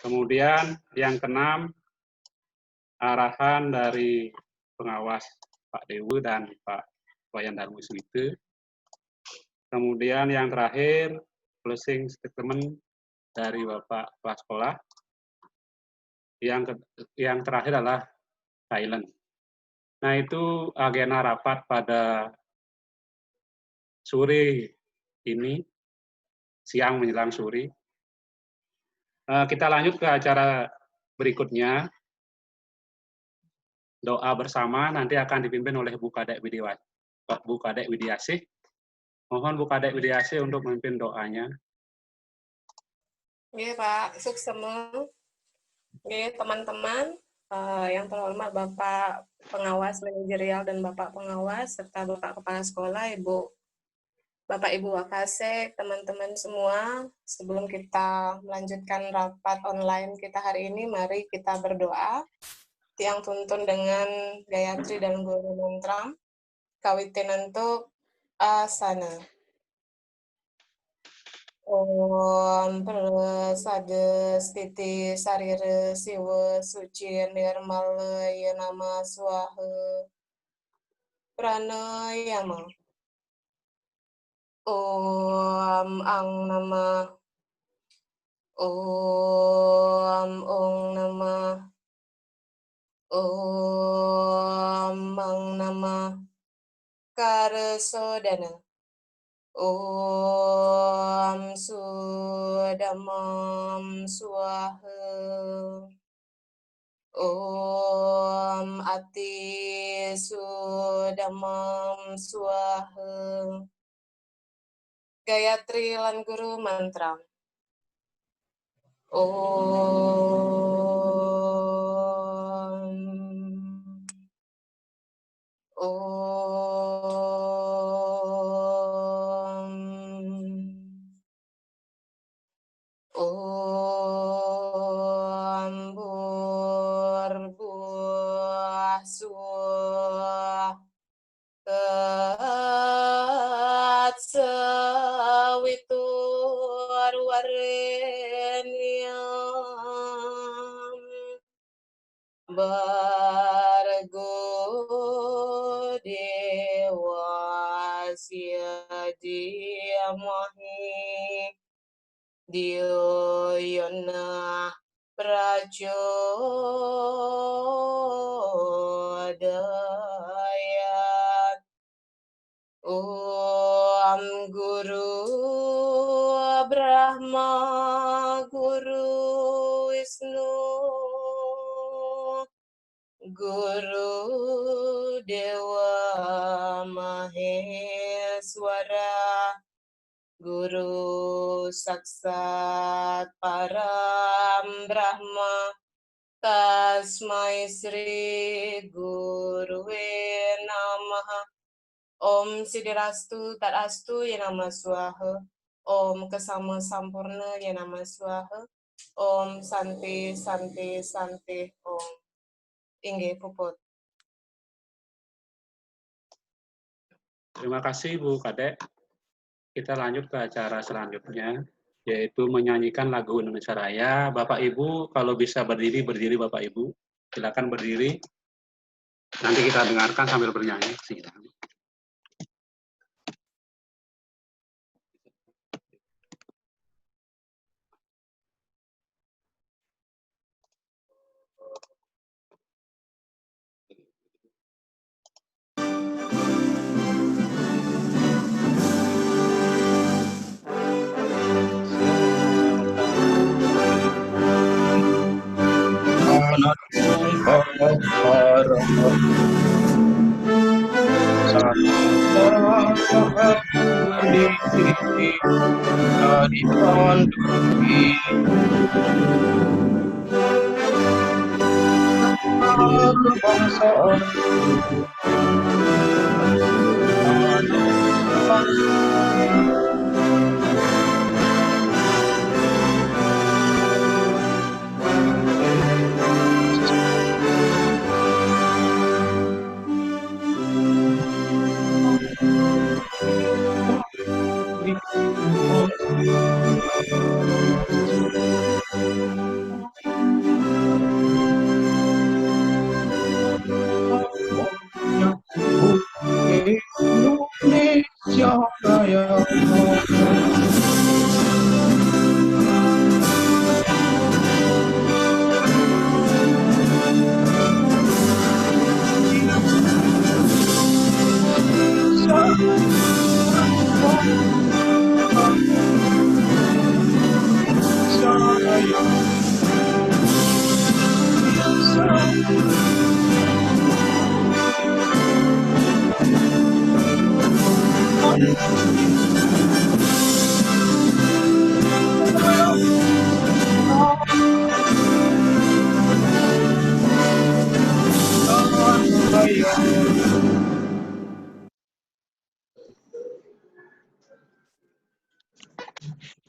Kemudian yang keenam, arahan dari pengawas Pak Dewu dan Pak Wayan Darwiswite. Kemudian yang terakhir, closing statement dari Bapak Kepala Sekolah. Yang terakhir adalah silent. Nah, itu agenda rapat pada sore ini, siang menjelang sore. Kita lanjut ke acara berikutnya. Doa bersama nanti akan dipimpin oleh Bu Kadek Widiasih. Mohon Bu Kadek Widiasih untuk memimpin doanya. Oke, Pak Suksema. Oke, teman-teman, yang terhormat Bapak Pengawas Manajerial dan Bapak Pengawas, serta Bapak Kepala Sekolah, Bapak Ibu Wakasek, teman-teman semua, sebelum kita melanjutkan rapat online kita hari ini, mari kita berdoa. Tiang tuntun dengan Gayatri dan Guru Mantra, Kawitinantuk Asana. Om Prasada Stiti Sarira Siwa Suci Nirmala Yanama Swaha Pranayama. Om Ang Nama. Om Ong Nama. Om Ang Nama. Karasodana. Om Sudamam Swaha. Om Ati Sudamam Swaha. Gayatri lan Guru Mantra. Om Burbuah Suah Katsawitur Warenyam Bargo Dewasya Diamahi Dioyona Prachodayat. Om Guru Brahma Guru Wisnu Guru Dewa Maheswara Guru Saksat Param Brahma Tasmai Sri Guruwe Namaha. Om Sidirastu Tadastu Yanama Swaha. Om Kesama Sampurna Yanama Swaha. Om Santi Santi Santi Om. Inggih puput. Terima kasih Bu Kadek. Kita lanjut ke acara selanjutnya, yaitu menyanyikan lagu Indonesia Raya. Bapak Ibu, kalau bisa berdiri Bapak Ibu. Silakan berdiri. Nanti kita dengarkan sambil bernyanyi. Silakan.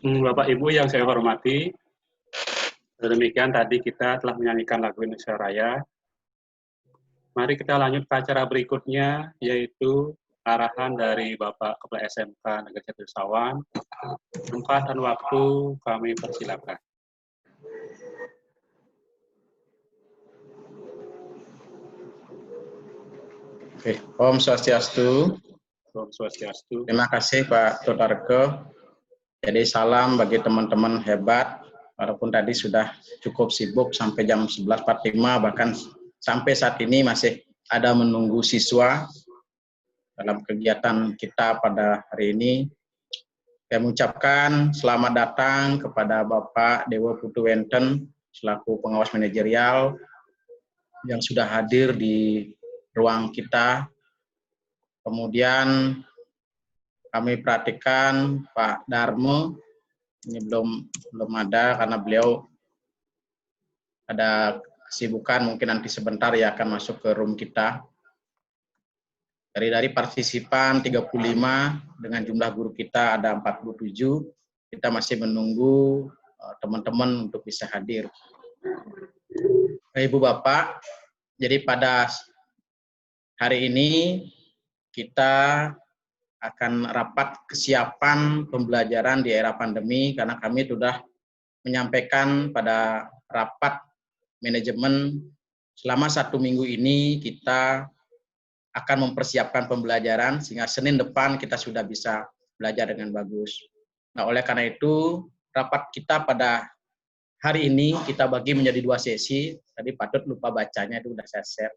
Bapak Ibu yang saya hormati, demikian tadi kita telah menyanyikan lagu Indonesia Raya. Mari kita lanjut ke acara berikutnya, yaitu arahan dari Bapak Kepala SMK Negeri Jatisawan. Tempat dan waktu kami persilakan. Oke, Om Swastiastu. Om Swastiastu. Terima kasih Pak Totarko. Jadi salam bagi teman-teman hebat, walaupun tadi sudah cukup sibuk sampai jam 11.45, bahkan sampai saat ini masih ada menunggu siswa dalam kegiatan kita pada hari ini. Saya mengucapkan selamat datang kepada Bapak Dewo Putu Wenten selaku pengawas manajerial yang sudah hadir di ruang kita. Kemudian kami perhatikan Pak Darmo, ini belum ada karena beliau ada kesibukan, mungkin nanti sebentar ya akan masuk ke room kita. Dari partisipan 35 dengan jumlah guru kita ada 47, kita masih menunggu teman-teman untuk bisa hadir. Ibu Bapak, jadi pada hari ini kita akan rapat kesiapan pembelajaran di era pandemi, karena kami sudah menyampaikan pada rapat manajemen selama 1 minggu ini kita akan mempersiapkan pembelajaran sehingga Senin depan kita sudah bisa belajar dengan bagus. Nah, oleh karena itu rapat kita pada hari ini kita bagi menjadi 2 sesi. Tadi patut lupa bacanya, itu sudah saya share.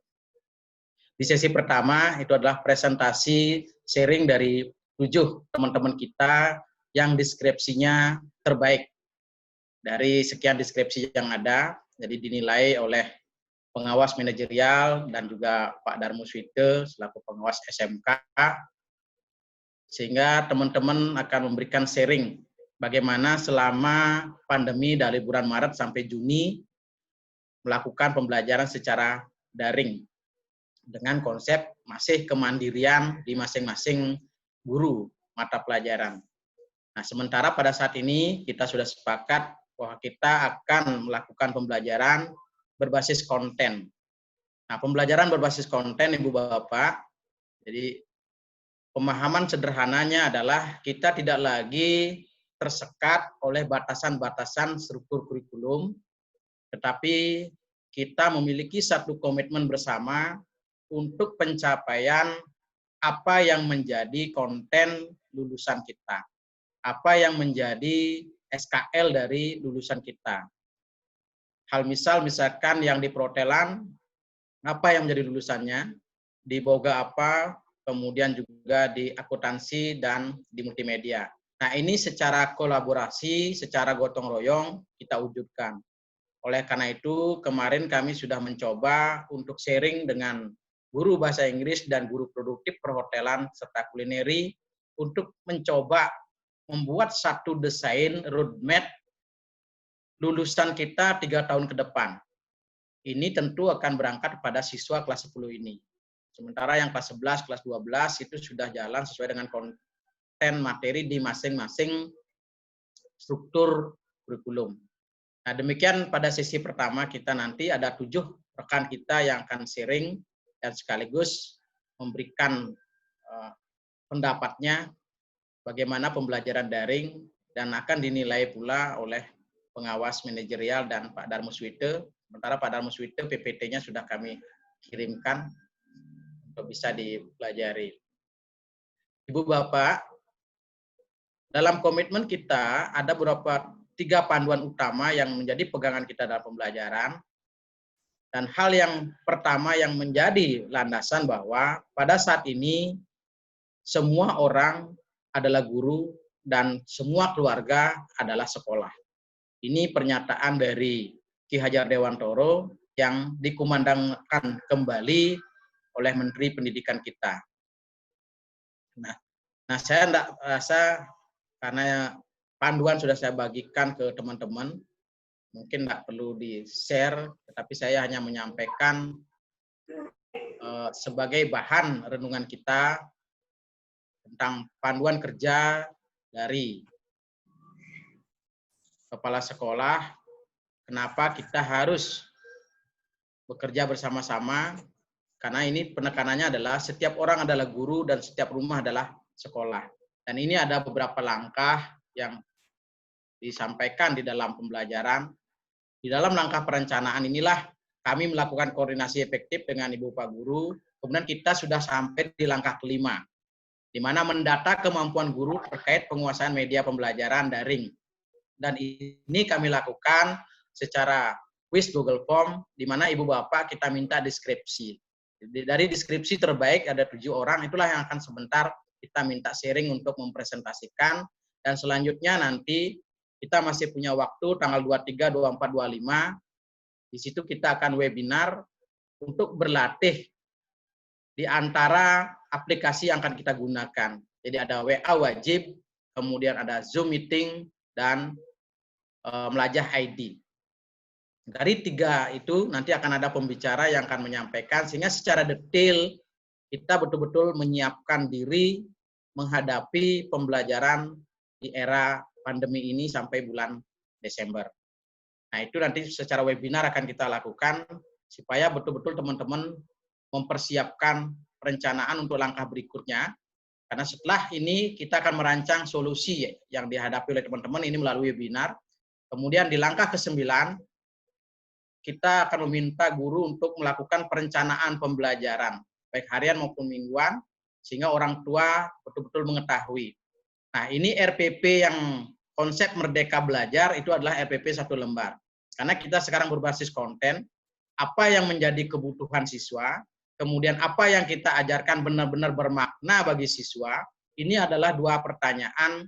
Di sesi pertama itu adalah presentasi sharing dari 7 teman-teman kita yang deskripsinya terbaik dari sekian deskripsi yang ada. Jadi dinilai oleh pengawas manajerial dan juga Pak Darmo Swite selaku pengawas SMK, sehingga teman-teman akan memberikan sharing bagaimana selama pandemi dari bulan Maret sampai Juni melakukan pembelajaran secara daring dengan konsep masih kemandirian di masing-masing guru mata pelajaran. Nah, sementara pada saat ini kita sudah sepakat bahwa kita akan melakukan pembelajaran berbasis konten. Nah, pembelajaran berbasis konten, Ibu Bapak, jadi pemahaman sederhananya adalah kita tidak lagi tersekat oleh batasan-batasan struktur kurikulum, tetapi kita memiliki satu komitmen bersama untuk pencapaian apa yang menjadi konten lulusan kita, apa yang menjadi SKL dari lulusan kita. Hal misalkan yang di perhotelan, apa yang menjadi lulusannya, di boga apa, kemudian juga di akuntansi dan di multimedia. Nah, ini secara kolaborasi, secara gotong royong kita wujudkan. Oleh karena itu, kemarin kami sudah mencoba untuk sharing dengan guru bahasa Inggris dan guru produktif perhotelan serta kulineri untuk mencoba membuat satu desain roadmap lulusan kita 3 tahun ke depan. Ini tentu akan berangkat pada siswa kelas 10 ini. Sementara yang kelas 11, kelas 12 itu sudah jalan sesuai dengan konten materi di masing-masing struktur kurikulum. Nah, demikian pada sesi pertama kita nanti ada 7 rekan kita yang akan sharing dan sekaligus memberikan pendapatnya bagaimana pembelajaran daring dan akan dinilai pula oleh pengawas manajerial dan Pak Darmo Swite. Sementara Pak Darmo Swite PPT-nya sudah kami kirimkan untuk bisa dipelajari. Ibu Bapak, dalam komitmen kita ada beberapa 3 panduan utama yang menjadi pegangan kita dalam pembelajaran. Dan hal yang pertama yang menjadi landasan bahwa pada saat ini semua orang adalah guru dan semua keluarga adalah sekolah. Ini pernyataan dari Ki Hajar Dewantoro yang dikumandangkan kembali oleh Menteri Pendidikan kita. Nah, saya tidak rasa karena panduan sudah saya bagikan ke teman-teman, mungkin tidak perlu di-share, tetapi saya hanya menyampaikan sebagai bahan renungan kita tentang panduan kerja dari kepala sekolah, kenapa kita harus bekerja bersama-sama, karena ini penekanannya adalah setiap orang adalah guru dan setiap rumah adalah sekolah. Dan ini ada beberapa langkah yang disampaikan di dalam pembelajaran. Di dalam langkah perencanaan inilah kami melakukan koordinasi efektif dengan Ibu Pak Guru. Kemudian kita sudah sampai di langkah kelima, di mana mendata kemampuan guru terkait penguasaan media pembelajaran daring. Dan ini kami lakukan secara quiz Google Form, di mana Ibu Bapak kita minta deskripsi. Dari deskripsi terbaik ada 7 orang, itulah yang akan sebentar kita minta sharing untuk mempresentasikan. Dan selanjutnya nanti kita masih punya waktu tanggal 23, 24, 25. Di situ kita akan webinar untuk berlatih di antara aplikasi yang akan kita gunakan. Jadi ada WA wajib, kemudian ada Zoom meeting, dan Melajah ID. Dari 3 itu nanti akan ada pembicara yang akan menyampaikan, sehingga secara detail kita betul-betul menyiapkan diri menghadapi pembelajaran di era pandemi ini sampai bulan Desember. Nah, itu nanti secara webinar akan kita lakukan supaya betul-betul teman-teman mempersiapkan perencanaan untuk langkah berikutnya. Karena setelah ini kita akan merancang solusi yang dihadapi oleh teman-teman ini melalui webinar. Kemudian di langkah ke-9 kita akan meminta guru untuk melakukan perencanaan pembelajaran baik harian maupun mingguan sehingga orang tua betul-betul mengetahui. Nah, ini RPP yang konsep Merdeka Belajar itu adalah RPP 1 lembar. Karena kita sekarang berbasis konten, apa yang menjadi kebutuhan siswa, kemudian apa yang kita ajarkan benar-benar bermakna bagi siswa, ini adalah 2 pertanyaan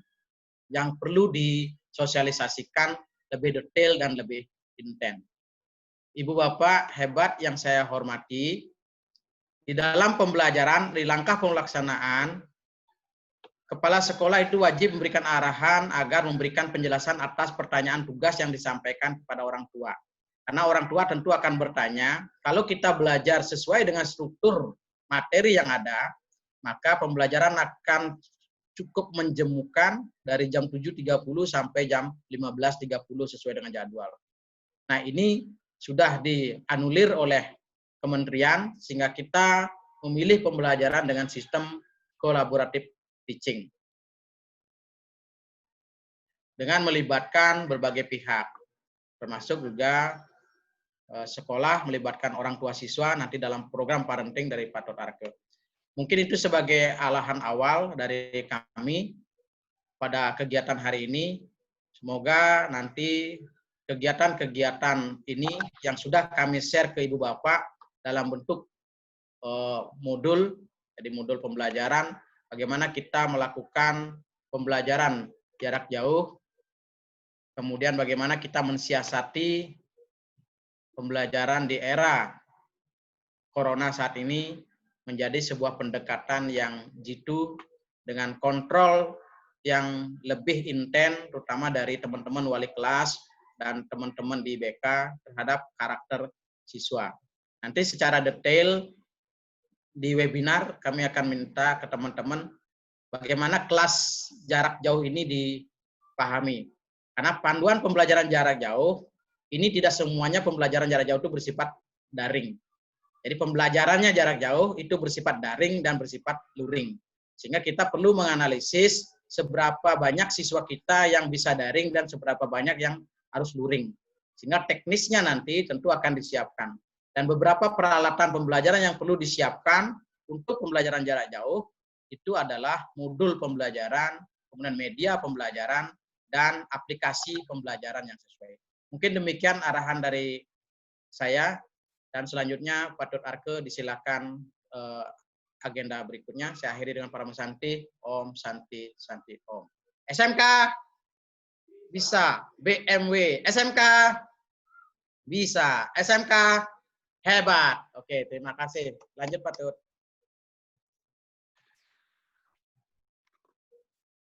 yang perlu disosialisasikan lebih detail dan lebih intens. Ibu Bapak hebat yang saya hormati, di dalam pembelajaran, di langkah pelaksanaan, kepala sekolah itu wajib memberikan arahan agar memberikan penjelasan atas pertanyaan tugas yang disampaikan kepada orang tua. Karena orang tua tentu akan bertanya, kalau kita belajar sesuai dengan struktur materi yang ada, maka pembelajaran akan cukup menjemukan dari jam 7.30 sampai jam 15.30 sesuai dengan jadwal. Nah, ini sudah dianulir oleh kementerian, sehingga kita memilih pembelajaran dengan sistem kolaboratif teaching dengan melibatkan berbagai pihak, termasuk juga sekolah melibatkan orang tua siswa nanti dalam program parenting dari Pak Dr. Arke. Mungkin itu sebagai arahan awal dari kami pada kegiatan hari ini. Semoga nanti kegiatan-kegiatan ini yang sudah kami share ke Ibu Bapak dalam bentuk modul, jadi modul pembelajaran, bagaimana kita melakukan pembelajaran jarak jauh, kemudian bagaimana kita mensiasati pembelajaran di era corona saat ini menjadi sebuah pendekatan yang jitu dengan kontrol yang lebih intens, terutama dari teman-teman wali kelas dan teman-teman di BK terhadap karakter siswa. Nanti secara detail di webinar kami akan minta ke teman-teman bagaimana kelas jarak jauh ini dipahami. Karena panduan pembelajaran jarak jauh, ini tidak semuanya pembelajaran jarak jauh itu bersifat daring. Jadi pembelajarannya jarak jauh itu bersifat daring dan bersifat luring. Sehingga kita perlu menganalisis seberapa banyak siswa kita yang bisa daring dan seberapa banyak yang harus luring. Sehingga teknisnya nanti tentu akan disiapkan. Dan beberapa peralatan pembelajaran yang perlu disiapkan untuk pembelajaran jarak jauh itu adalah modul pembelajaran, kemudian media pembelajaran, dan aplikasi pembelajaran yang sesuai. Mungkin demikian arahan dari saya, dan selanjutnya Pak Dr. Arke disilakan agenda berikutnya. Saya akhiri dengan para Santi, Om Santi, Santi Om. SMK bisa, BMW, SMK bisa, SMK hebat. Oke, terima kasih. Lanjut Pak Tut.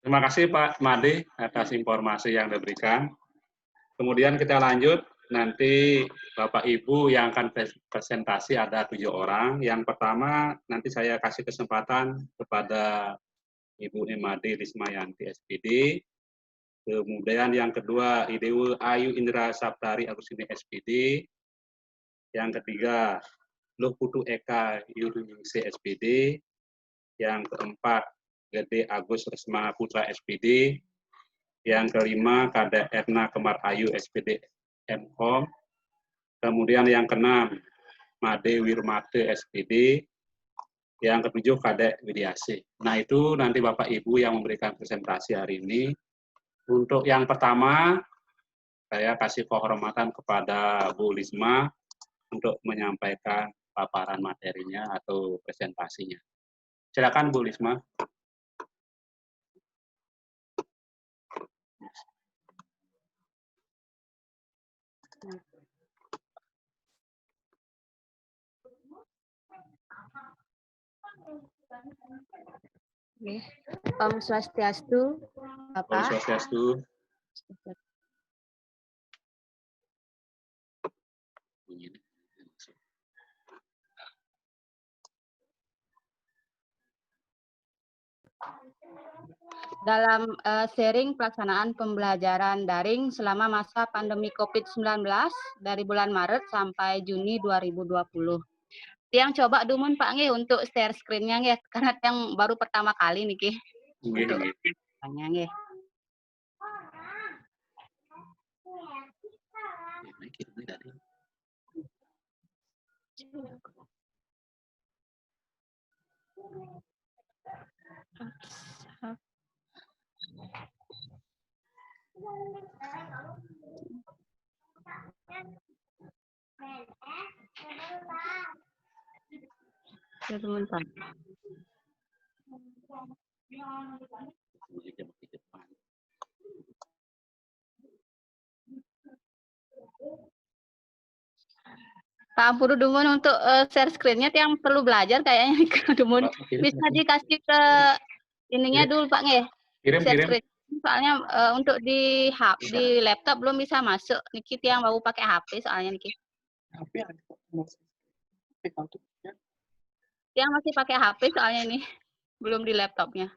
Terima kasih Pak Made atas informasi yang diberikan. Kemudian kita lanjut, nanti Bapak Ibu yang akan presentasi ada 7 orang. Yang pertama nanti saya kasih kesempatan kepada Ibu Emade Rismayanti SPD. Kemudian yang kedua, Idewo Ayu Indra Saptari Agustini SPD. Yang ketiga, Luh Putu Eka Yuningsi SPD. Yang keempat, Gede Agus Resma Putra SPD. Yang kelima, Kadek Erna Kemar Ayu SPD MKOM. Kemudian yang keenam, Made Wirmate SPD. Yang ketujuh, Kadek Widiasi. Nah, itu nanti Bapak Ibu yang memberikan presentasi hari ini. Untuk yang pertama, saya kasih kehormatan kepada Bu Lisma untuk menyampaikan paparan materinya atau presentasinya. Silakan Bu Lisma. Om Swastiastu, Om Bapak. Swastiastu. Dalam sharing pelaksanaan pembelajaran daring selama masa pandemi COVID-19 dari bulan Maret sampai Juni 2020. Yang coba dumun Pak nggih untuk share screen-nya nggih, karena yang baru pertama kali niki. Untuk tanya nggih. Sebentar. Pak Ampuru Dumun untuk share screen-nya yang perlu belajar kayaknya nih Dumun. Bisa dikasih ke ininya dulu Pak nggih. Share screen. Soalnya untuk di laptop belum bisa masuk. Niki yang baru pakai HP soalnya niki. Yang masih pakai HP soalnya ini belum di laptopnya.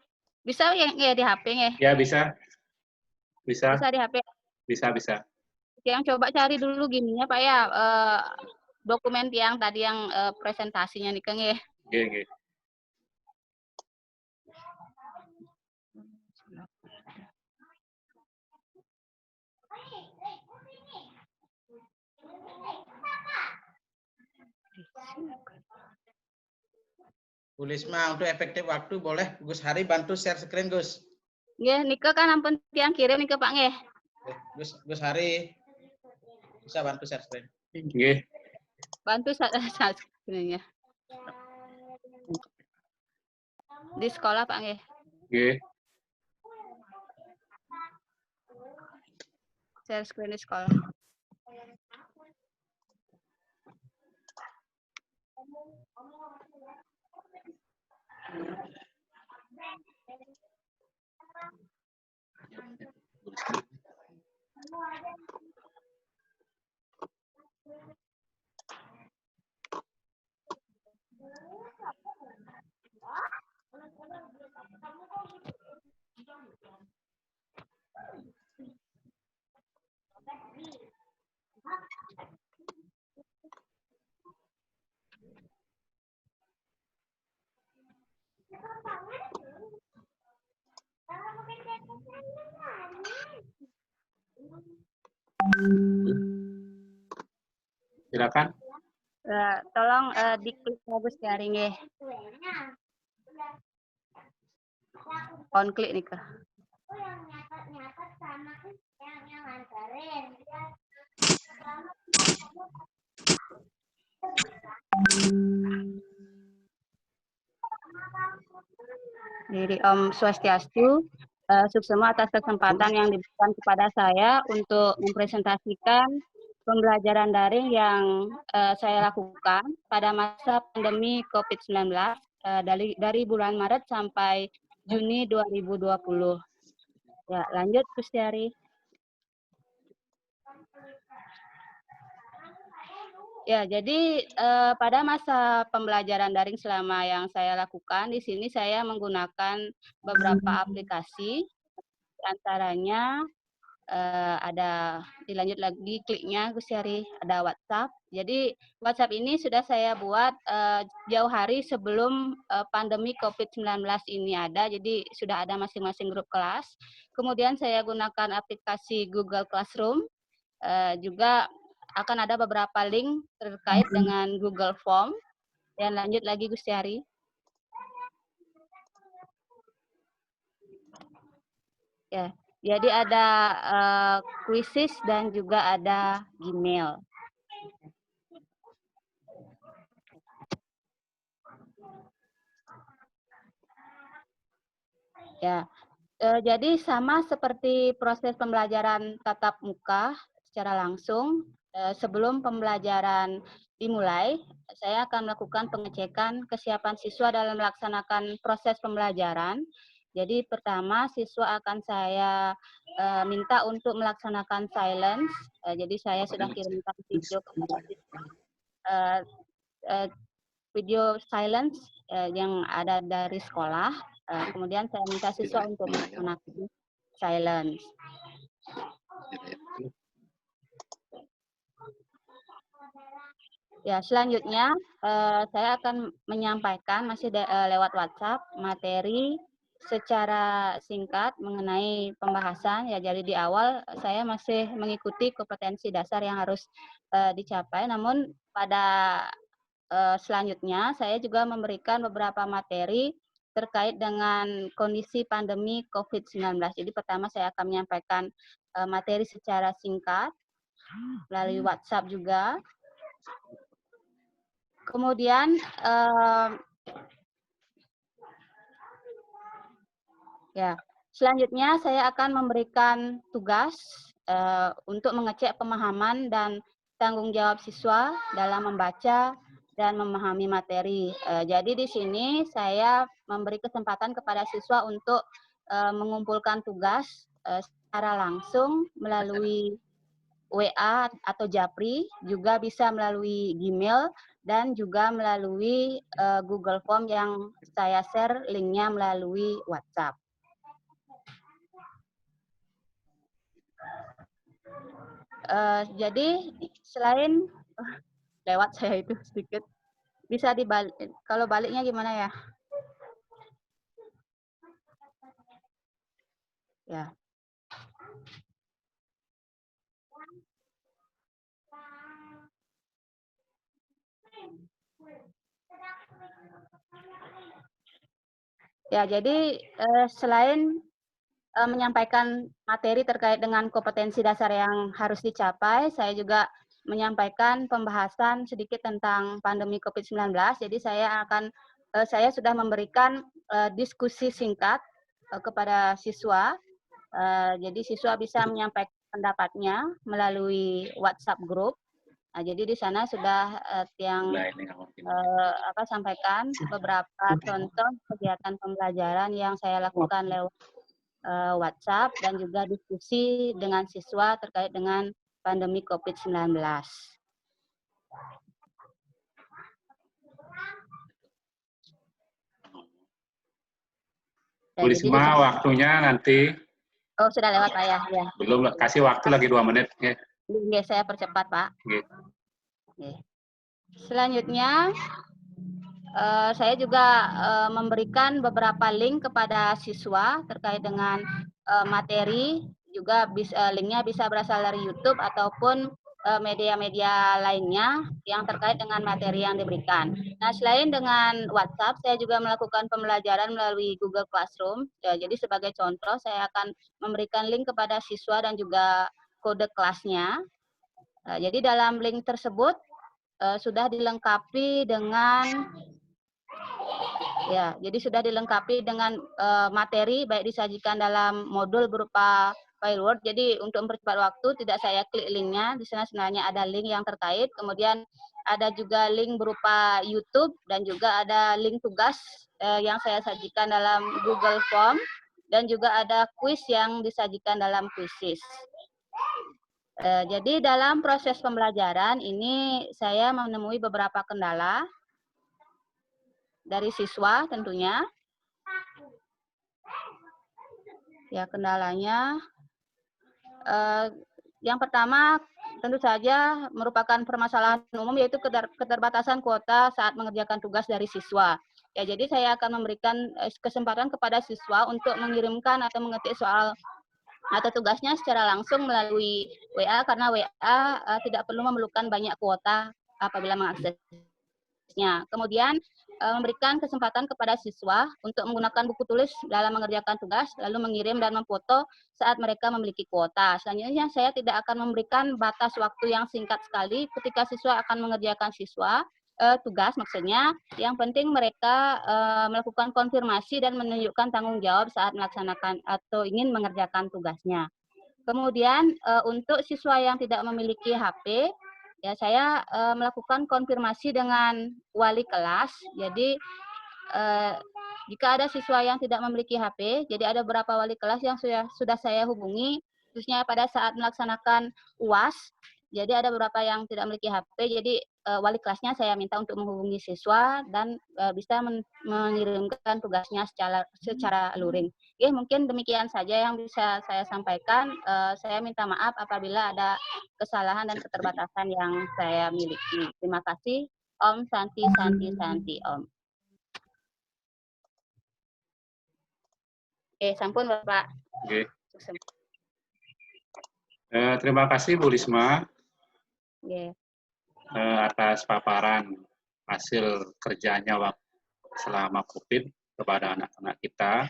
Bisa ya di HP nggih? Ya bisa. Bisa. Bisa di HP. Bisa. Yang coba cari dulu gininya Pak ya, dokumen yang tadi yang presentasinya nih Kang ya. Nggih. Bu Lisma, untuk efektif waktu boleh Gus Hari bantu share screen Gus. Nggih, nika kan ampun tiang kirim nika Pak nggih. Gus Hari bisa bantu share screen. Nggih. Bantu share screen-nya. Di sekolah Pak nggih. Nggih. Share screen di sekolah. Silakan. Tolong diklik bagus sharing nggih. On klik nih Kak. Jadi Om Swastiastu, Suksema atas kesempatan yang diberikan kepada saya untuk mempresentasikan pembelajaran daring yang saya lakukan pada masa pandemi COVID-19 dari bulan Maret sampai Juni 2020. Ya, lanjut Kustiari. Ya, jadi pada masa pembelajaran daring selama yang saya lakukan di sini saya menggunakan beberapa aplikasi antaranya ada dilanjut lagi kliknya Gus Yari, ada WhatsApp. Jadi WhatsApp ini sudah saya buat jauh hari sebelum pandemi COVID-19 ini ada, jadi sudah ada masing-masing grup kelas. Kemudian saya gunakan aplikasi Google Classroom, juga akan ada beberapa link terkait dengan Google Form. Dan lanjut lagi Gus Yari. Ya, jadi ada quizzes dan juga ada Gmail. Ya, jadi sama seperti proses pembelajaran tatap muka secara langsung, sebelum pembelajaran dimulai, saya akan melakukan pengecekan kesiapan siswa dalam melaksanakan proses pembelajaran. Jadi pertama siswa akan saya minta untuk melaksanakan silence. Jadi saya sudah kirimkan video kepada siswa, video silence yang ada dari sekolah. Kemudian saya minta siswa untuk melaksanakan silence. Ya, selanjutnya saya akan menyampaikan masih lewat WhatsApp materi secara singkat mengenai pembahasan. Ya, jadi di awal saya masih mengikuti kompetensi dasar yang harus dicapai. Namun pada selanjutnya saya juga memberikan beberapa materi terkait dengan kondisi pandemi COVID-19. Jadi pertama saya akan menyampaikan materi secara singkat melalui WhatsApp juga. Kemudian ya, selanjutnya saya akan memberikan tugas untuk mengecek pemahaman dan tanggung jawab siswa dalam membaca dan memahami materi. Jadi di sini saya memberi kesempatan kepada siswa untuk mengumpulkan tugas secara langsung melalui WA atau Japri, juga bisa melalui Gmail, dan juga melalui Google Form yang saya share linknya melalui WhatsApp. Jadi selain lewat saya itu sedikit, bisa dibalik, kalau baliknya gimana ya? Ya. Ya, jadi selain menyampaikan materi terkait dengan kompetensi dasar yang harus dicapai, saya juga menyampaikan pembahasan sedikit tentang pandemi COVID-19. Jadi saya sudah memberikan diskusi singkat kepada siswa. Jadi siswa bisa menyampaikan pendapatnya melalui WhatsApp group. Nah, jadi di sana sudah sampaikan beberapa contoh kegiatan pembelajaran yang saya lakukan lewat WhatsApp dan juga diskusi dengan siswa terkait dengan pandemi COVID-19. Bu Risma, waktunya nanti. Oh, sudah lewat Pak ya? Ya. Belum, kasih waktu lagi 2 menit. Ya. Oke, saya percepat Pak. Oke. Selanjutnya, saya juga memberikan beberapa link kepada siswa terkait dengan materi, juga linknya bisa berasal dari YouTube ataupun media-media lainnya yang terkait dengan materi yang diberikan. Nah, selain dengan WhatsApp, saya juga melakukan pembelajaran melalui Google Classroom. Ya, jadi sebagai contoh, saya akan memberikan link kepada siswa dan juga kode kelasnya. Jadi dalam link tersebut sudah dilengkapi dengan materi baik disajikan dalam modul berupa file Word. Jadi untuk mempercepat waktu tidak saya klik linknya. Di sana sebenarnya ada link yang terkait. Kemudian ada juga link berupa YouTube dan juga ada link tugas yang saya sajikan dalam Google Form dan juga ada kuis yang disajikan dalam Quizizz. Jadi dalam proses pembelajaran ini saya menemui beberapa kendala dari siswa tentunya. Ya, kendalanya yang pertama tentu saja merupakan permasalahan umum, yaitu keterbatasan kuota saat mengerjakan tugas dari siswa. Ya, jadi saya akan memberikan kesempatan kepada siswa untuk mengirimkan atau mengetik soal atau tugasnya secara langsung melalui WA, karena WA tidak perlu memerlukan banyak kuota apabila mengaksesnya. Kemudian memberikan kesempatan kepada siswa untuk menggunakan buku tulis dalam mengerjakan tugas, lalu mengirim dan memfoto saat mereka memiliki kuota. Selanjutnya saya tidak akan memberikan batas waktu yang singkat sekali ketika siswa akan mengerjakan tugas maksudnya. Yang penting mereka melakukan konfirmasi dan menunjukkan tanggung jawab saat melaksanakan atau ingin mengerjakan tugasnya. Kemudian untuk siswa yang tidak memiliki HP, ya saya melakukan konfirmasi dengan wali kelas. Jadi jika ada siswa yang tidak memiliki HP, jadi ada beberapa wali kelas yang sudah saya hubungi, khususnya pada saat melaksanakan UAS. Jadi ada beberapa yang tidak memiliki HP, jadi wali kelasnya saya minta untuk menghubungi siswa dan bisa mengirimkan tugasnya secara luring. Oke, mungkin demikian saja yang bisa saya sampaikan. Saya minta maaf apabila ada kesalahan dan keterbatasan yang saya miliki. Terima kasih. Om Santi Santi Santi Om. Oke, sampun Bapak. Oke. Terima kasih Bu Risma atas paparan hasil kerjanya selama COVID kepada anak-anak kita.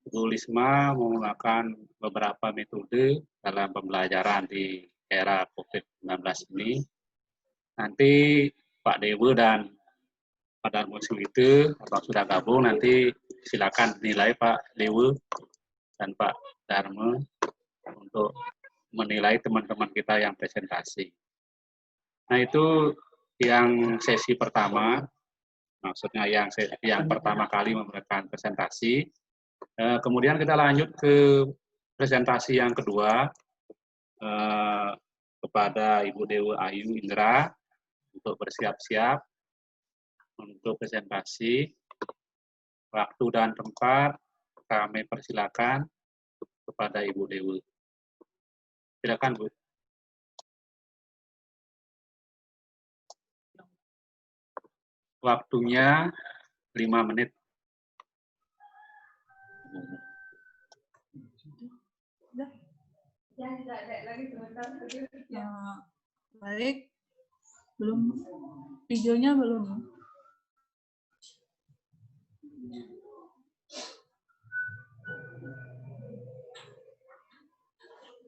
Bu Risma menggunakan beberapa metode dalam pembelajaran di era COVID-19 ini. Nanti Pak Dewa dan Pak Darmo Sulite, Abang sudah gabung, nanti silakan nilai Pak Dewa dan Pak Darmo untuk menilai teman-teman kita yang presentasi. Nah, itu yang sesi pertama, maksudnya yang pertama kali memberikan presentasi. Kemudian kita lanjut ke presentasi yang kedua kepada Ibu Dewa Ayu Indra untuk bersiap-siap untuk presentasi. Waktu dan tempat kami persilakan kepada Ibu Dewa. Silakan, Bu. Waktunya 5 menit. Ya, baik. Belum, videonya belum.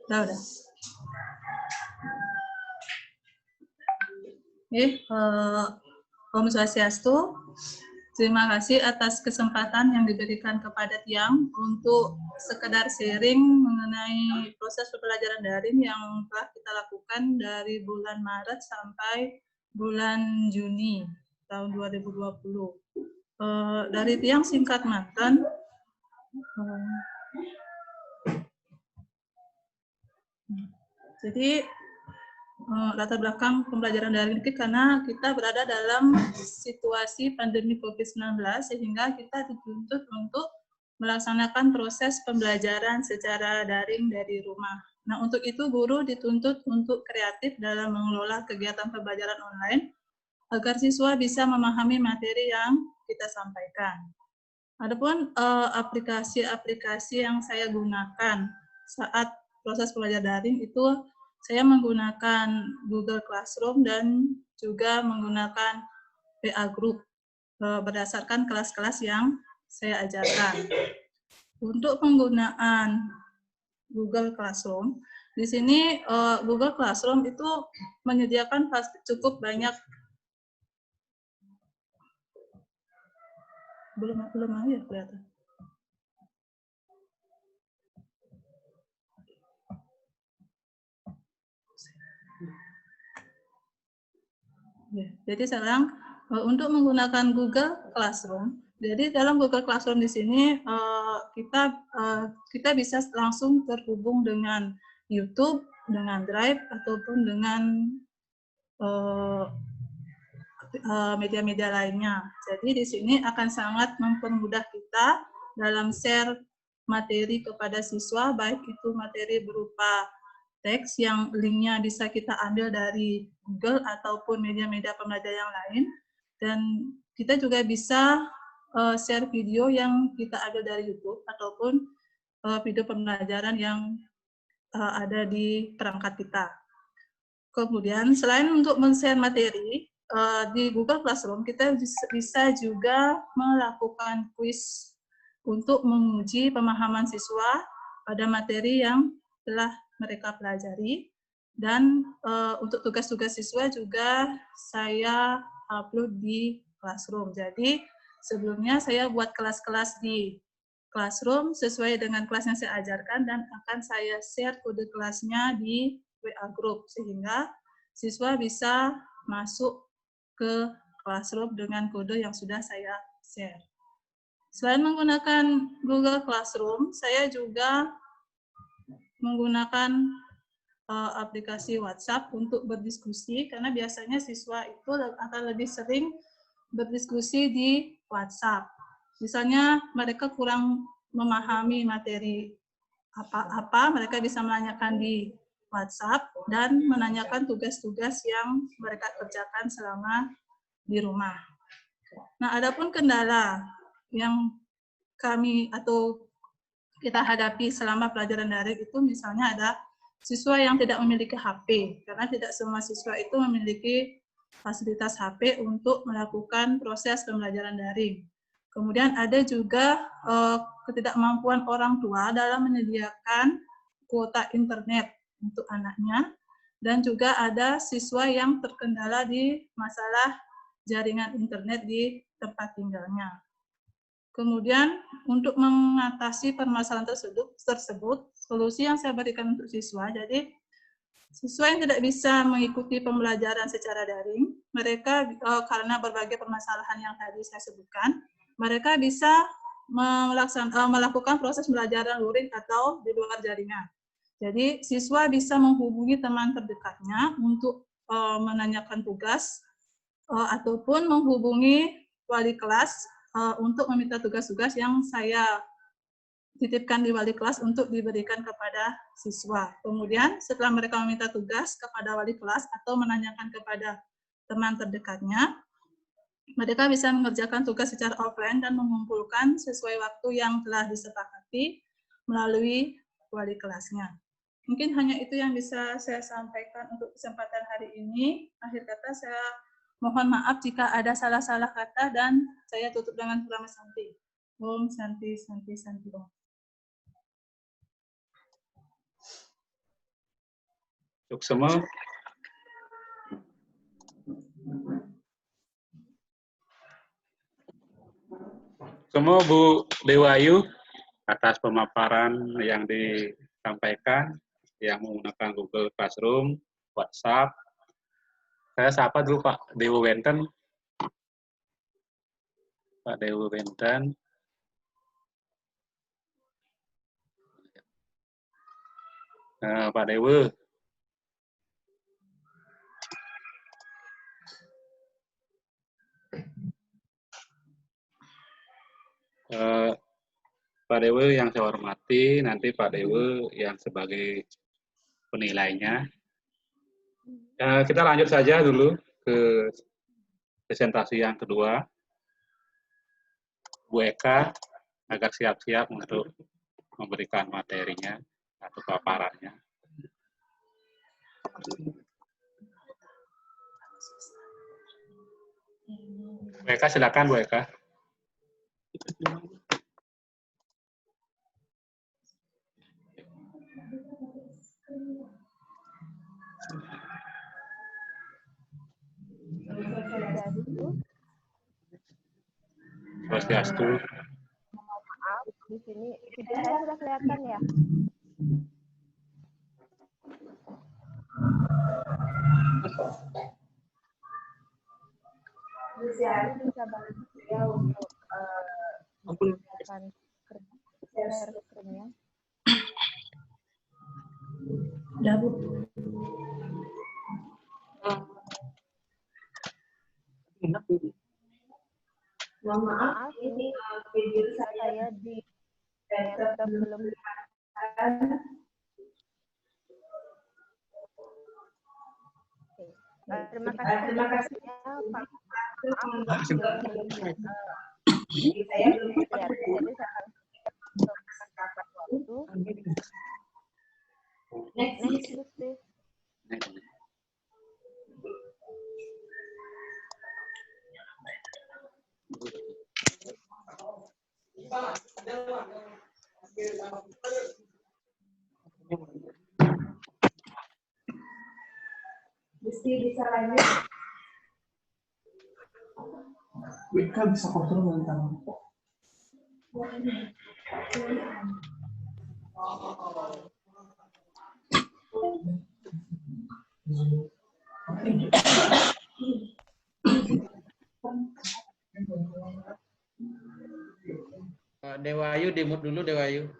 Udah. Om Swastiastu. Terima kasih atas kesempatan yang diberikan kepada Tiang untuk sekedar sharing mengenai proses pembelajaran daring yang telah kita lakukan dari bulan Maret sampai bulan Juni tahun 2020. Dari Tiang singkat mantan, jadi latar belakang pembelajaran daring itu karena kita berada dalam situasi pandemi COVID-19 sehingga kita dituntut untuk melaksanakan proses pembelajaran secara daring dari rumah. Nah, untuk itu guru dituntut untuk kreatif dalam mengelola kegiatan pembelajaran online agar siswa bisa memahami materi yang kita sampaikan. Adapun aplikasi-aplikasi yang saya gunakan saat proses pembelajaran daring itu saya menggunakan Google Classroom dan juga menggunakan PA Group berdasarkan kelas-kelas yang saya ajarkan. Untuk penggunaan Google Classroom, di sini Google Classroom itu menyediakan cukup banyak belum ya kelihatan. Jadi sekarang untuk menggunakan Google Classroom, jadi dalam Google Classroom di sini kita bisa langsung terhubung dengan YouTube, dengan Drive ataupun dengan media-media lainnya. Jadi di sini akan sangat mempermudah kita dalam share materi kepada siswa, baik itu materi berupa teks yang linknya bisa kita ambil dari Google ataupun media-media pembelajaran yang lain. Dan kita juga bisa share video yang kita ambil dari YouTube ataupun video pembelajaran yang ada di perangkat kita. Kemudian selain untuk men-share materi, di Google Classroom kita bisa juga melakukan kuis untuk menguji pemahaman siswa pada materi yang telah mereka pelajari. Dan untuk tugas-tugas siswa juga saya upload di Classroom. Jadi sebelumnya saya buat kelas-kelas di Classroom sesuai dengan kelas yang saya ajarkan dan akan saya share kode kelasnya di WA Group sehingga siswa bisa masuk ke Classroom dengan kode yang sudah saya share. Selain menggunakan Google Classroom, saya juga menggunakan aplikasi WhatsApp untuk berdiskusi, karena biasanya siswa itu akan lebih sering berdiskusi di WhatsApp. Misalnya mereka kurang memahami materi apa-apa, mereka bisa menanyakan di WhatsApp dan menanyakan tugas-tugas yang mereka kerjakan selama di rumah. Nah, adapun kendala yang kami atau kita hadapi selama pelajaran daring itu misalnya ada siswa yang tidak memiliki HP, karena tidak semua siswa itu memiliki fasilitas HP untuk melakukan proses pembelajaran daring. Kemudian ada juga ketidakmampuan orang tua dalam menyediakan kuota internet untuk anaknya, dan juga ada siswa yang terkendala di masalah jaringan internet di tempat tinggalnya. Kemudian untuk mengatasi permasalahan tersebut, solusi yang saya berikan untuk siswa, jadi siswa yang tidak bisa mengikuti pembelajaran secara daring, mereka karena berbagai permasalahan yang tadi saya sebutkan, mereka bisa melakukan proses pembelajaran luring atau di luar jaringan. Jadi siswa bisa menghubungi teman terdekatnya untuk menanyakan tugas ataupun menghubungi wali kelas untuk meminta tugas-tugas yang saya titipkan di wali kelas untuk diberikan kepada siswa. Kemudian setelah mereka meminta tugas kepada wali kelas atau menanyakan kepada teman terdekatnya, mereka bisa mengerjakan tugas secara offline dan mengumpulkan sesuai waktu yang telah disepakati melalui wali kelasnya. Mungkin hanya itu yang bisa saya sampaikan untuk kesempatan hari ini. Akhir kata saya mohon maaf jika ada salah-salah kata dan saya tutup dengan Purnama Santi. Om Santi Santi Santi Om. Untuk semua. Semua Bu Dewayu atas pemaparan yang disampaikan yang menggunakan Google Classroom, WhatsApp. Saya sapa dulu Pak Dewo Benten. Pak Dewo Benten. Pak Dewo. Pak Dewo yang saya hormati, nanti Pak Dewo yang sebagai penilainya. Kita lanjut saja dulu ke presentasi yang kedua. Bu Eka agar siap-siap untuk memberikan materinya atau paparannya. Bu Eka, silakan Bu Eka. Swastiastu. Maaf, di sini video saya sudah kelihatan ya. Saya bisa bantu ya untuk mengerjakan share screen-nya. Udah, Bu. Mohon maaf, ini video saya di tetap belum. Terima kasih sebelumnya, Pak. Maaf, jadi saya belum lihat. Jadi saya akan dapat waktu. Next, please. Bisa lanjut. Mereka bisa kontrol tentang Dewayu, di-mute dulu Dewayu.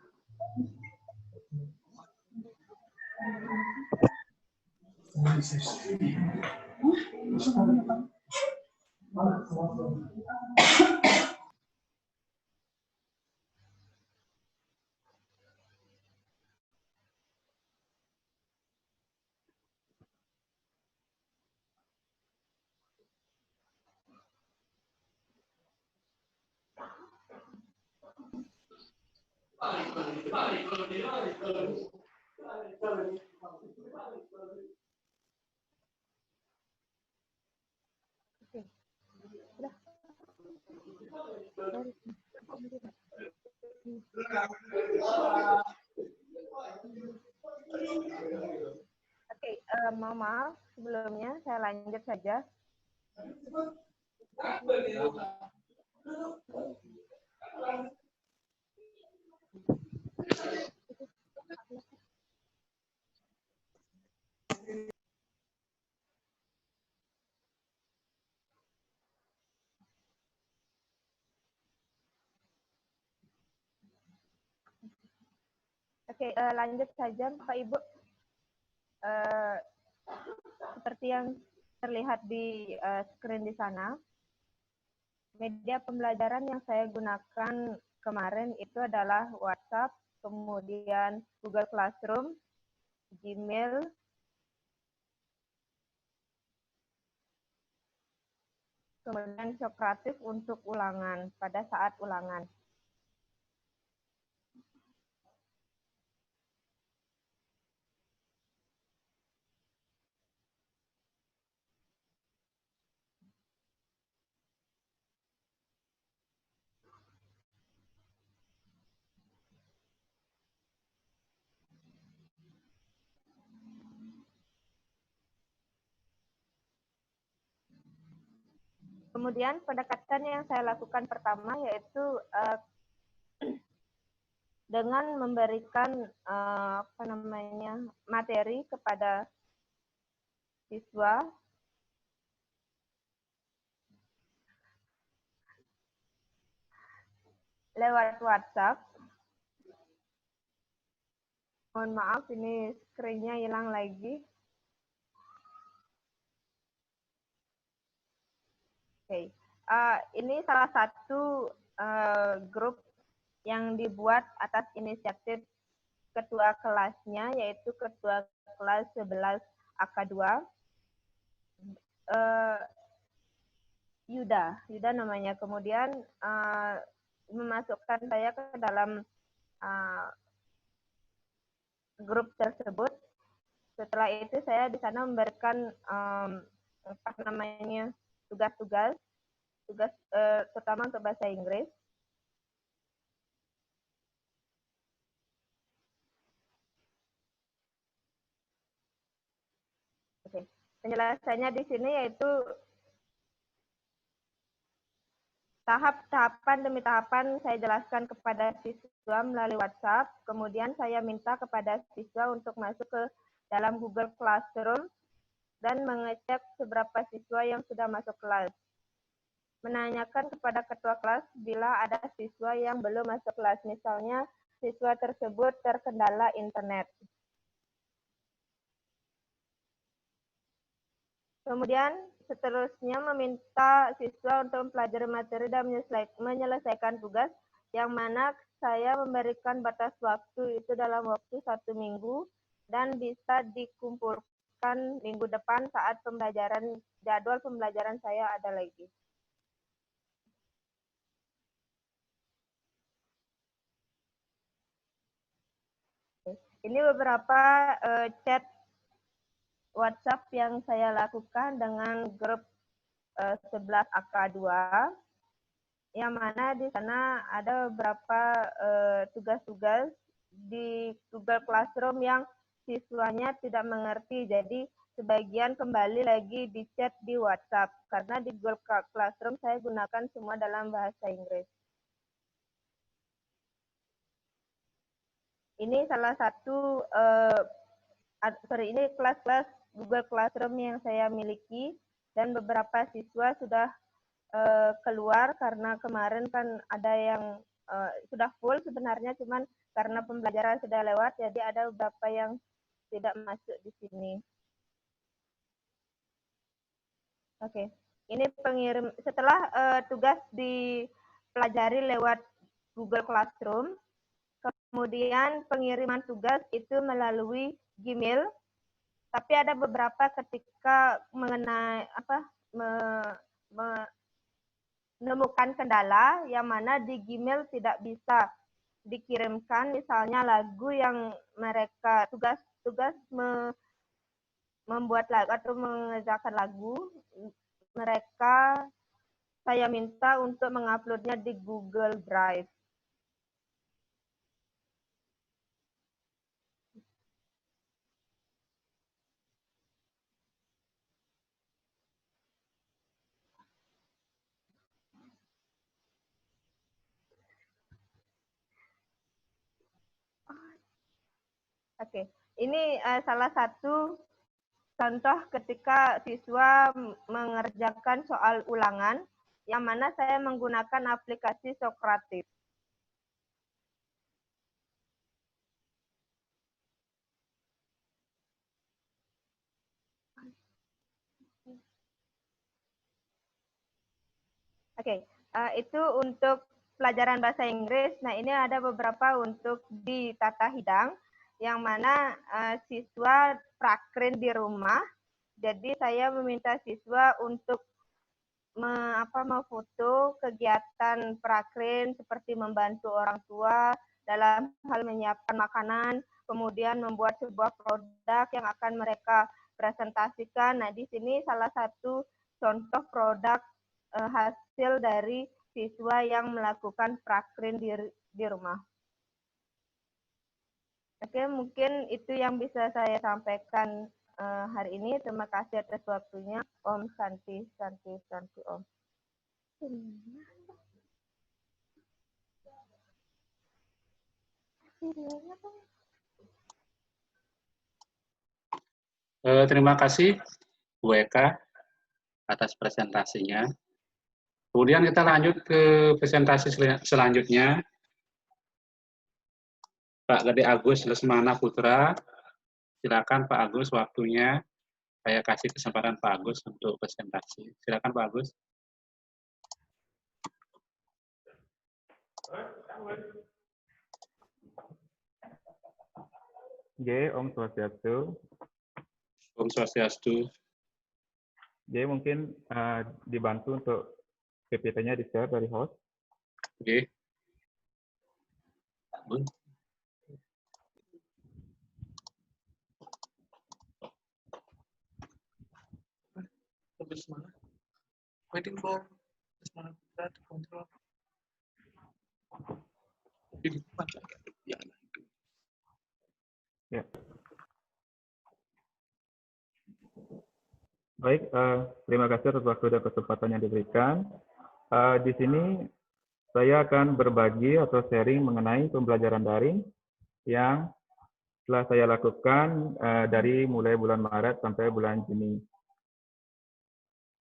Oke, mohon maaf sebelumnya saya lanjut saja. Oke, lanjut saja Bapak Ibu. Seperti yang terlihat di screen di sana, media pembelajaran yang saya gunakan kemarin itu adalah WhatsApp, kemudian Google Classroom, Gmail, kemudian Socrative untuk ulangan pada saat ulangan. Kemudian pendekatan yang saya lakukan pertama yaitu dengan memberikan materi kepada siswa lewat WhatsApp. Mohon maaf, ini screen-nya hilang lagi. Oke, ini salah satu grup yang dibuat atas inisiatif ketua kelasnya, yaitu ketua kelas 11 AK2, Yuda namanya. Kemudian memasukkan saya ke dalam grup tersebut. Setelah itu saya di sana memberikan tugas-tugas terutama untuk bahasa Inggris. Oke, penjelasannya di sini yaitu tahapan demi tahapan saya jelaskan kepada siswa melalui WhatsApp. Kemudian saya minta kepada siswa untuk masuk ke dalam Google Classroom dan mengecek seberapa siswa yang sudah masuk kelas. Menanyakan kepada ketua kelas bila ada siswa yang belum masuk kelas. Misalnya siswa tersebut terkendala internet. Kemudian seterusnya meminta siswa untuk mempelajari materi dan menyelesaikan tugas yang mana saya memberikan batas waktu itu dalam waktu 1 minggu dan bisa dikumpulkan minggu depan saat jadwal pembelajaran saya ada lagi. Ini beberapa chat WhatsApp yang saya lakukan dengan grup 11 AK2, yang mana di sana ada beberapa tugas-tugas di Google Classroom yang siswanya tidak mengerti. Jadi sebagian kembali lagi di chat di WhatsApp, karena di Google Classroom saya gunakan semua dalam bahasa Inggris. Ini salah satu ini kelas-kelas Google Classroom yang saya miliki, dan beberapa siswa sudah keluar karena kemarin kan ada yang sudah full sebenarnya, cuman karena pembelajaran sudah lewat, jadi ada beberapa yang tidak masuk di sini. Oke, ini pengirim setelah tugas dipelajari lewat Google Classroom. Kemudian pengiriman tugas itu melalui Gmail, tapi ada beberapa ketika mengenai menemukan kendala yang mana di Gmail tidak bisa dikirimkan, misalnya lagu yang mereka tugas membuat lagu atau mengerjakan lagu, saya minta untuk menguploadnya di Google Drive. Oke, ini salah satu contoh ketika siswa mengerjakan soal ulangan, yang mana saya menggunakan aplikasi Socrative. Oke, itu untuk pelajaran bahasa Inggris. Nah, ini ada beberapa untuk di tata hidang, yang mana siswa prakrin di rumah. Jadi saya meminta siswa untuk memfoto kegiatan prakrin seperti membantu orang tua dalam hal menyiapkan makanan, kemudian membuat sebuah produk yang akan mereka presentasikan. Nah, di sini salah satu contoh produk hasil dari siswa yang melakukan prakrin di rumah. Oke, mungkin itu yang bisa saya sampaikan hari ini. Terima kasih atas waktunya. Om Santi, Santi, Santi Om. Terima kasih Bu Eka atas presentasinya. Kemudian kita lanjut ke presentasi selanjutnya. Pak Gede Agus Lesmana Putra. Silakan Pak Agus, waktunya. Saya kasih kesempatan Pak Agus untuk presentasi. Silakan Pak Agus. Om Swastiastu. Om Swastiastu. Mungkin dibantu untuk PPT-nya di-share dari host. Oke. Waiting for control. Ya. Baik, terima kasih atas waktu dan kesempatan yang diberikan. Di sini saya akan berbagi atau sharing mengenai pembelajaran daring yang telah saya lakukan dari mulai bulan Maret sampai bulan Juni.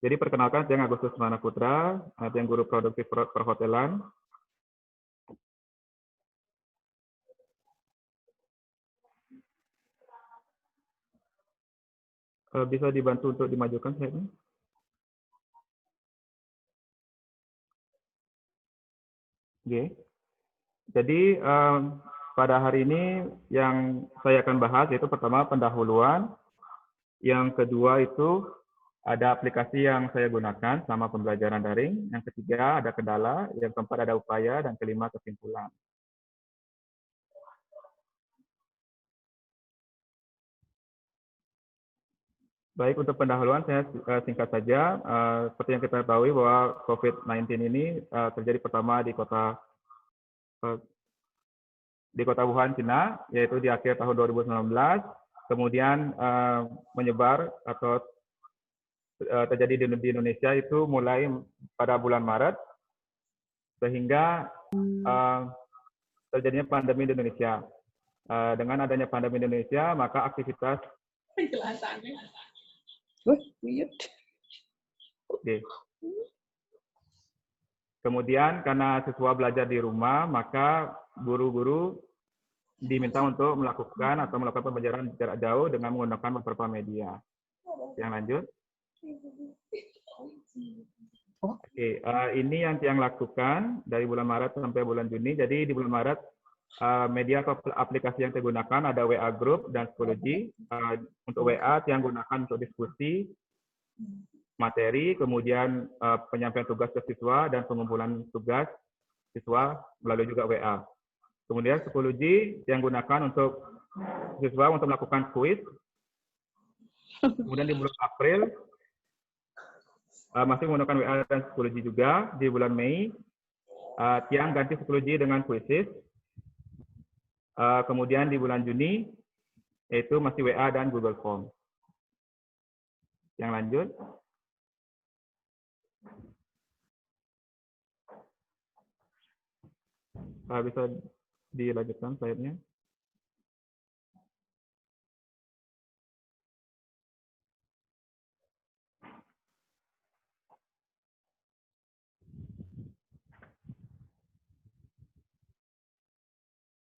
Jadi perkenalkan, saya Agus Lesmana Putra, yang guru produktif perhotelan. Bisa dibantu untuk dimajukan slide-nya? Oke. Jadi pada hari ini yang saya akan bahas yaitu pertama pendahuluan, yang kedua itu ada aplikasi yang saya gunakan sama pembelajaran daring, yang ketiga ada kendala, yang keempat ada upaya, dan kelima kesimpulan. Baik, untuk pendahuluan saya singkat saja. Seperti yang kita ketahui bahwa COVID-19 ini terjadi pertama di kota Wuhan, Cina, yaitu di akhir tahun 2019, kemudian menyebar atau terjadi di Indonesia itu mulai pada bulan Maret, sehingga terjadinya pandemi di Indonesia. Dengan adanya pandemi di Indonesia, maka aktivitas kemudian karena siswa belajar di rumah, maka guru-guru diminta untuk melakukan pembelajaran jarak jauh dengan menggunakan beberapa media. Yang lanjut. Oke, ini yang lakukan dari bulan Maret sampai bulan Juni. Jadi di bulan Maret media atau aplikasi yang digunakan ada WA Group dan Psikologi. Untuk WA yang gunakan untuk diskusi materi, kemudian penyampaian tugas ke siswa dan pengumpulan tugas siswa melalui juga WA. Kemudian Psikologi yang gunakan untuk siswa untuk melakukan kuis. Kemudian di bulan April masih menggunakan WA dan Psikologi juga. Di bulan Mei Tiang ganti Psikologi dengan Quizzes. Kemudian di bulan Juni yaitu masih WA dan Google Form. Yang lanjut. Bisa dilanjutkan slide-nya.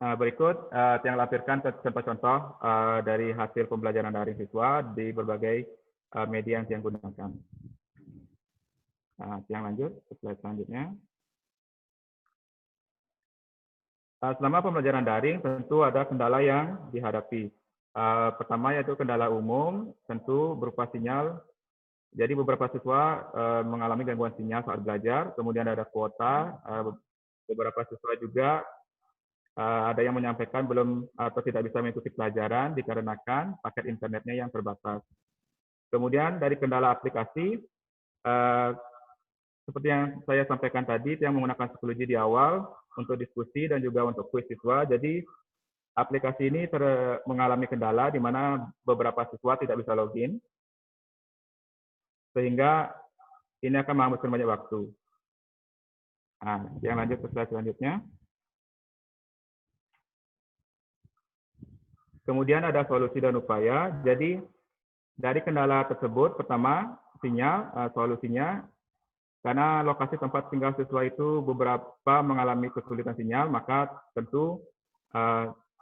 Berikut yang lampirkan contoh-contoh dari hasil pembelajaran daring siswa di berbagai media yang gunakan. Yang lanjut, slide selanjutnya. Selama pembelajaran daring tentu ada kendala yang dihadapi. Pertama yaitu kendala umum, tentu berupa sinyal. Jadi beberapa siswa mengalami gangguan sinyal saat belajar, kemudian ada kuota, beberapa siswa juga ada yang menyampaikan belum atau tidak bisa mengikuti pelajaran dikarenakan paket internetnya yang terbatas. Kemudian dari kendala aplikasi, seperti yang saya sampaikan tadi, yang menggunakan Psikologi di awal untuk diskusi dan juga untuk kuis siswa. Jadi aplikasi ini mengalami kendala di mana beberapa siswa tidak bisa login, sehingga ini akan menghabiskan banyak waktu. Yang lanjut ke slide selanjutnya. Kemudian ada solusi dan upaya. Jadi dari kendala tersebut, pertama sinyal, solusinya karena lokasi tempat tinggal siswa itu beberapa mengalami kesulitan sinyal, maka tentu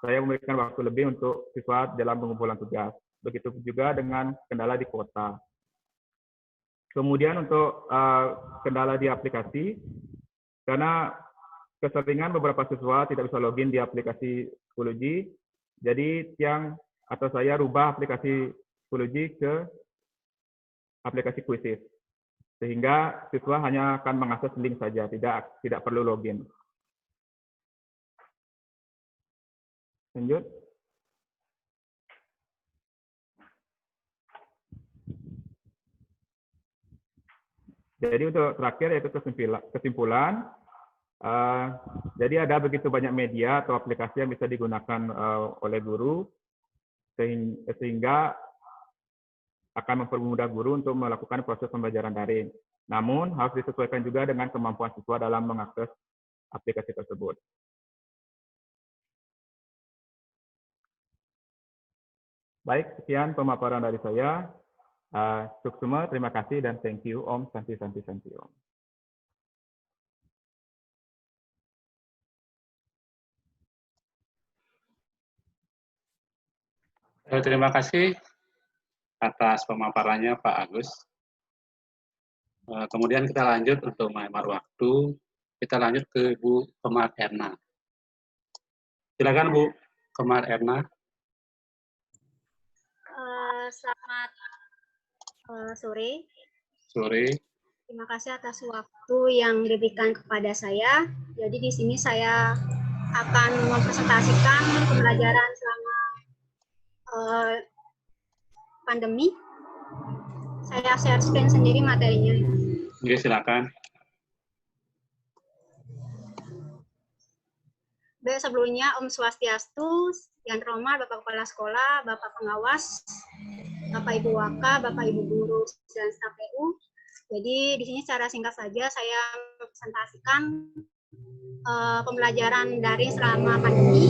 saya memberikan waktu lebih untuk siswa dalam pengumpulan tugas. Begitu juga dengan kendala di kuota. Kemudian untuk kendala di aplikasi, karena keseringan beberapa siswa tidak bisa login di aplikasi Psikologi, jadi saya rubah aplikasi Psikologi ke aplikasi Quizzes, sehingga siswa hanya akan mengakses link saja, tidak perlu login. Lanjut. Jadi untuk terakhir yaitu kesimpulan. Jadi ada begitu banyak media atau aplikasi yang bisa digunakan oleh guru, sehingga akan mempermudah guru untuk melakukan proses pembelajaran daring. Namun harus disesuaikan juga dengan kemampuan siswa dalam mengakses aplikasi tersebut. Baik, sekian pemaparan dari saya. Suksuma, terima kasih dan thank you. Om Santi Santi Santi Om. Terima kasih atas pemaparannya Pak Agus. Kemudian kita lanjut untuk menghemat waktu. Kita lanjut ke Bu Pemar Erna. Silakan Bu Kemar Erna. Selamat sore. Sore. Terima kasih atas waktu yang diberikan kepada saya. Jadi di sini saya akan mempresentasikan pembelajaran selama pandemi. Saya share screen sendiri materinya. Oke, silakan. Baik, sebelumnya Om Swastiastu, yang terhormat Bapak Kepala Sekolah, Bapak Pengawas, Bapak Ibu Waka, Bapak Ibu Guru dan staf PU. Jadi di sini secara singkat saja saya presentasikan pembelajaran daring selama pandemi.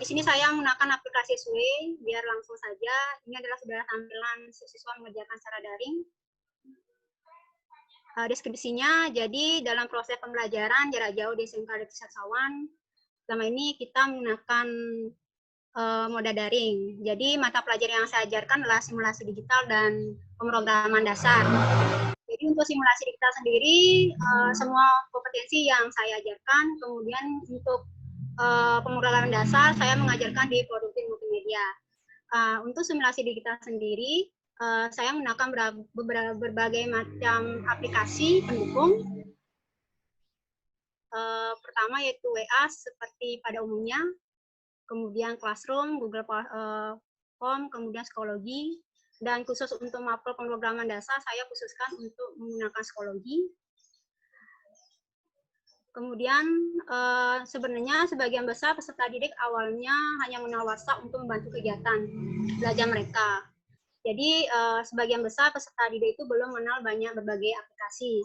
Di sini saya menggunakan aplikasi Sway, biar langsung saja. Ini adalah sudah tampilan siswa mengerjakan secara daring. Deskripsinya, jadi dalam proses pembelajaran jarak jauh di SMK Desa Sasawan, selama ini kita menggunakan moda daring. Jadi mata pelajaran yang saya ajarkan adalah simulasi digital dan pemrograman dasar. Jadi untuk simulasi digital sendiri, semua kompetensi yang saya ajarkan, kemudian untuk pemrograman dasar, saya mengajarkan di Produktif Multimedia. Untuk simulasi digital sendiri, saya menggunakan berbagai macam aplikasi pendukung. Pertama yaitu WA seperti pada umumnya, kemudian Classroom, Google Form, kemudian Psikologi, dan khusus untuk mapel pemrograman dasar saya khususkan untuk menggunakan Psikologi. Kemudian sebenarnya sebagian besar peserta didik awalnya hanya mengenal WhatsApp untuk membantu kegiatan belajar mereka. Jadi sebagian besar peserta didik itu belum mengenal berbagai aplikasi.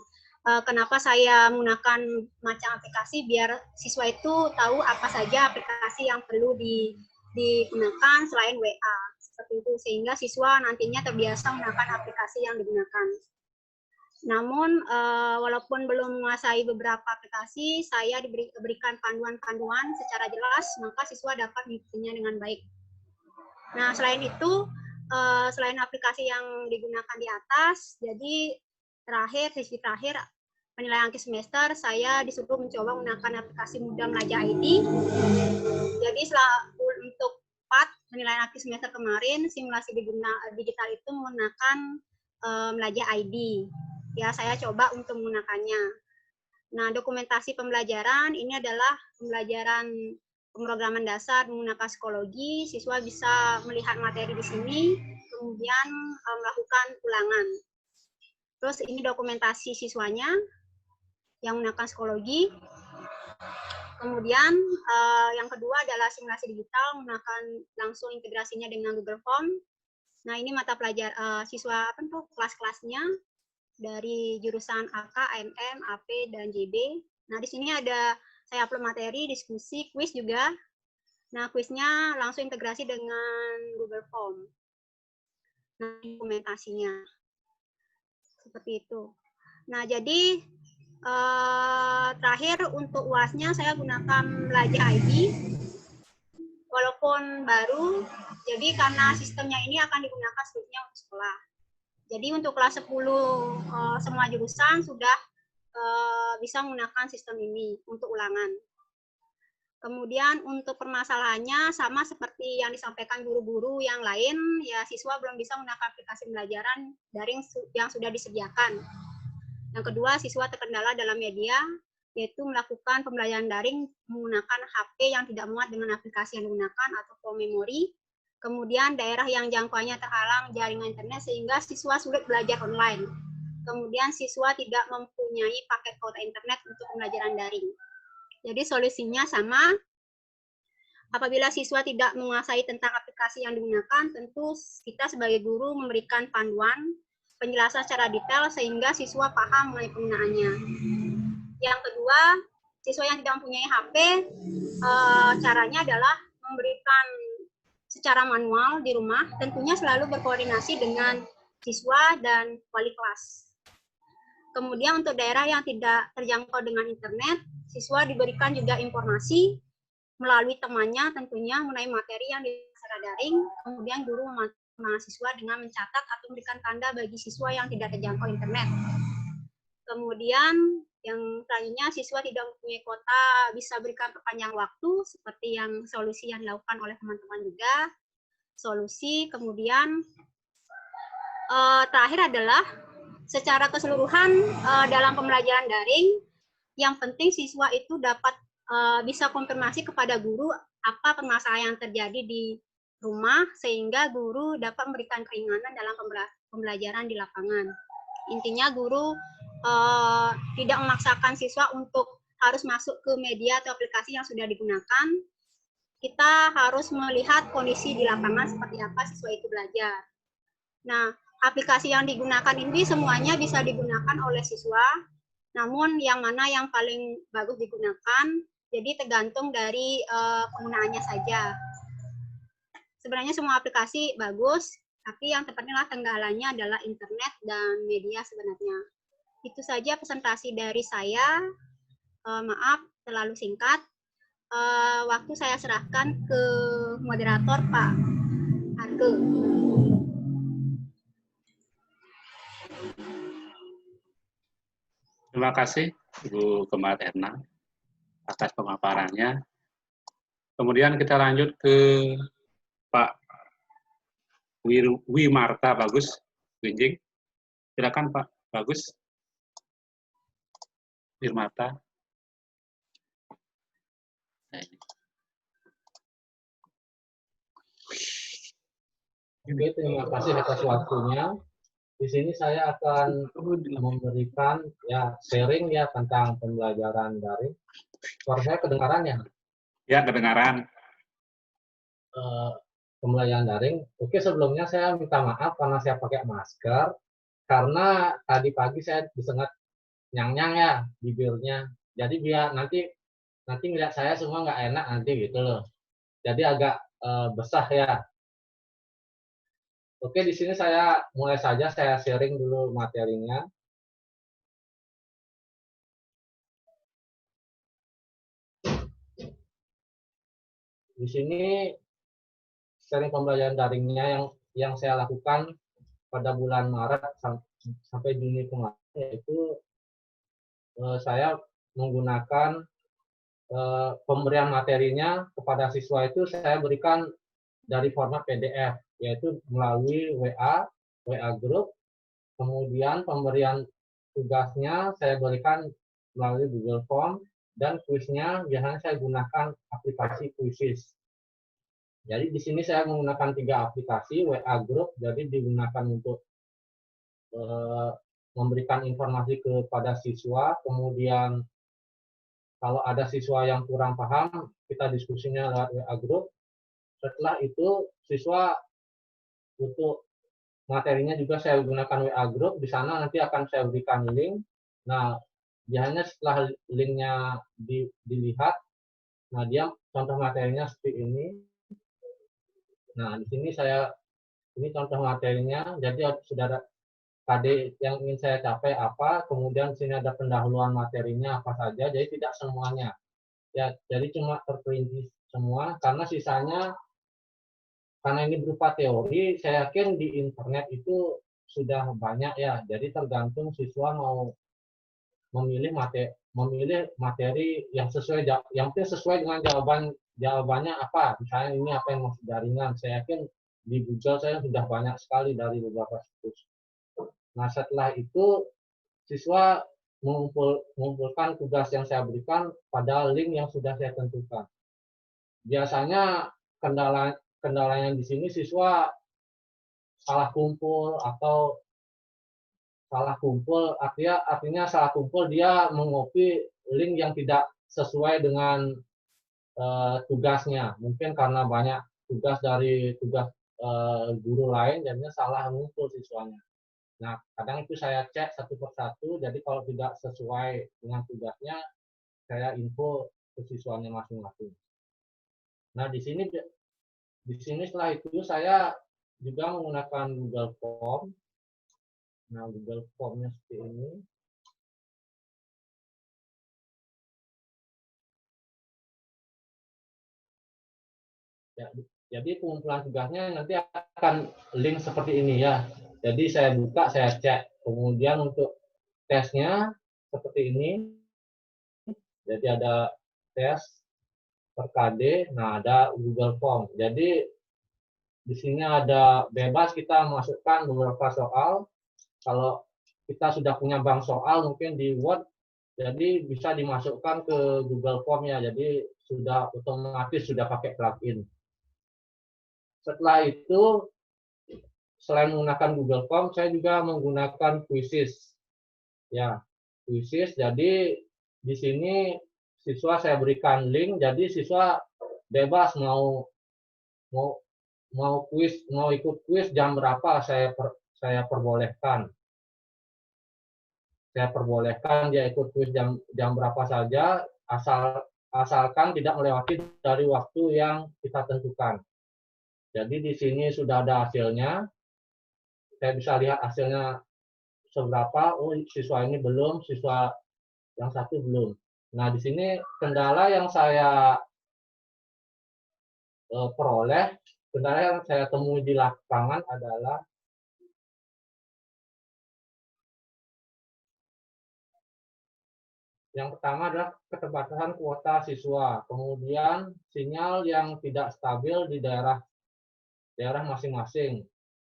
Kenapa saya menggunakan macam aplikasi biar siswa itu tahu apa saja aplikasi yang perlu digunakan selain WA. Seperti itu sehingga siswa nantinya terbiasa menggunakan aplikasi yang digunakan. Namun walaupun belum menguasai beberapa aplikasi, saya diberikan panduan-panduan secara jelas, maka siswa dapat mengikutinya dengan baik. Nah, selain itu, selain aplikasi yang digunakan di atas, jadi sesi terakhir penilaian akhir semester, saya disuruh mencoba menggunakan aplikasi Mudah Belajar ID. Jadi untuk part penilaian akhir semester kemarin, simulasi digital itu menggunakan Belajar ID. Ya, saya coba untuk menggunakannya. Nah, dokumentasi pembelajaran ini adalah pembelajaran pemrograman dasar menggunakan Psikologi. Siswa bisa melihat materi di sini, kemudian melakukan ulangan. Terus ini dokumentasi siswanya yang menggunakan Psikologi. Kemudian yang kedua adalah simulasi digital menggunakan langsung integrasinya dengan Google Form. Nah, ini mata pelajar siswa kelas-kelasnya dari jurusan AK, AMM, AP, dan JB. Nah, di sini ada saya upload materi, diskusi, kuis juga. Nah, kuisnya langsung integrasi dengan Google Form. Nah, dokumentasinya. Seperti itu. Nah, jadi terakhir untuk UASnya saya gunakan Belajar ID. Walaupun baru, jadi karena sistemnya ini akan digunakan seluruhnya untuk sekolah. Jadi untuk kelas 10 semua jurusan sudah bisa menggunakan sistem ini untuk ulangan. Kemudian untuk permasalahannya sama seperti yang disampaikan guru-guru yang lain, ya siswa belum bisa menggunakan aplikasi pembelajaran daring yang sudah disediakan. Yang kedua, siswa terkendala dalam media, yaitu melakukan pembelajaran daring menggunakan HP yang tidak muat dengan aplikasi yang digunakan atau phone memory. Kemudian daerah yang jangkauannya terhalang jaringan internet sehingga siswa sulit belajar online. Kemudian siswa tidak mempunyai paket kuota internet untuk pembelajaran daring. Jadi solusinya sama. Apabila siswa tidak menguasai tentang aplikasi yang digunakan, tentu kita sebagai guru memberikan panduan, penjelasan secara detail sehingga siswa paham mengenai penggunaannya. Yang kedua, siswa yang tidak mempunyai HP, caranya adalah memberikan secara manual di rumah, tentunya selalu berkoordinasi dengan siswa dan wali kelas. Kemudian untuk daerah yang tidak terjangkau dengan internet, siswa diberikan juga informasi melalui temannya tentunya mengenai materi yang secara daring, kemudian guru mahasiswa dengan mencatat atau memberikan tanda bagi siswa yang tidak terjangkau internet. Kemudian Yang selanjutnya, siswa tidak mempunyai kuota bisa berikan perpanjang waktu, seperti yang solusi yang dilakukan oleh teman-teman juga. Solusi, kemudian terakhir adalah secara keseluruhan dalam pembelajaran daring, yang penting siswa itu dapat bisa konfirmasi kepada guru apa permasalahan yang terjadi di rumah, sehingga guru dapat memberikan keringanan dalam pembelajaran di lapangan. Intinya guru tidak memaksakan siswa untuk harus masuk ke media atau aplikasi yang sudah digunakan. Kita harus melihat kondisi di lapangan seperti apa siswa itu belajar. Nah, aplikasi yang digunakan ini semuanya bisa digunakan oleh siswa, namun yang mana yang paling bagus digunakan, jadi tergantung dari penggunaannya saja. Sebenarnya semua aplikasi bagus, tapi yang tepatnya kendalanya adalah internet dan media sebenarnya. Itu saja presentasi dari saya. Maaf, terlalu singkat. Waktu saya serahkan ke moderator Pak Arke. Terima kasih Ibu Kemal Erna atas pemaparannya. Kemudian kita lanjut ke Pak Wimarta Bagus Winjing. Silakan Pak Bagus. Wimarta. Oke, terima kasih atas waktunya. Di sini saya akan memberikan sharing tentang pembelajaran daring. Suara saya kedengaran ya? Ya, kedengaran. Pembelajaran daring. Oke, sebelumnya saya minta maaf karena saya pakai masker. Karena tadi pagi saya disengat nyang-nyang ya bibirnya. Jadi biar nanti ngeliat saya semua nggak enak nanti gitu loh. Jadi agak besar ya. Oke, di sini saya mulai saja, saya sharing dulu materinya. Di sini sharing pembelajaran daringnya yang saya lakukan pada bulan Maret sampai Juni kemarin, yaitu saya menggunakan pemberian materinya kepada siswa itu saya berikan dari format PDF, yaitu melalui WA Group. Kemudian pemberian tugasnya saya berikan melalui Google Form, dan kuisnya biasanya saya gunakan aplikasi Quizzes. Jadi di sini saya menggunakan 3 aplikasi WA Group, jadi digunakan untuk memberikan informasi kepada siswa. Kemudian kalau ada siswa yang kurang paham, kita diskusinya lewat WA Group. Setelah itu siswa untuk materinya juga saya gunakan WA Group. Di sana nanti akan saya berikan link. Nah, biasanya setelah linknya dilihat, nah dia contoh materinya seperti ini. Nah, di sini ini contoh materinya. Jadi sudah ada KD yang ingin saya capai apa, kemudian di sini ada pendahuluan materinya apa saja. Jadi tidak semuanya. Ya, jadi cuma terperinci semua karena sisanya, karena ini berupa teori, saya yakin di internet itu sudah banyak ya. Jadi tergantung siswa mau memilih materi yang penting sesuai dengan jawabannya apa. Misalnya ini apa yang masuk jaringan. Saya yakin di Google saya sudah banyak sekali dari beberapa situs. Nah, setelah itu siswa mengumpulkan tugas yang saya berikan pada link yang sudah saya tentukan. Biasanya kendalanya di sini siswa salah kumpul artinya salah kumpul, dia mengopi link yang tidak sesuai dengan tugasnya. Mungkin karena banyak tugas dari guru lain, jadinya salah mengumpul siswanya. Nah, kadang itu saya cek satu persatu, jadi kalau tidak sesuai dengan tugasnya, saya info ke siswanya masing-masing. Nah, di sini setelah itu saya juga menggunakan Google Form. Nah, Google Form-nya seperti ini. Ya, jadi pengumpulan tugasnya nanti akan link seperti ini ya. Jadi saya buka, saya cek. Kemudian untuk tesnya, seperti ini. Jadi ada tes per KD, nah ada Google Form. Jadi di sini ada bebas kita masukkan beberapa soal. Kalau kita sudah punya bank soal mungkin di Word, jadi bisa dimasukkan ke Google Form ya. Jadi sudah otomatis sudah pakai plugin. Setelah itu, selain menggunakan Google Form, saya juga menggunakan Quizzes. Ya, Quizzes. Jadi di sini siswa saya berikan link. Jadi siswa bebas mau ikut kuis jam berapa saya perbolehkan. Saya perbolehkan dia ikut kuis jam berapa saja, asalkan tidak melewati dari waktu yang kita tentukan. Jadi di sini sudah ada hasilnya. Saya bisa lihat hasilnya seberapa. Oh, siswa ini belum, siswa yang satu belum. Nah, di sini kendala yang saya peroleh, kendala yang saya temui di lapangan adalah yang pertama adalah keterbatasan kuota siswa, kemudian sinyal yang tidak stabil di daerah masing-masing.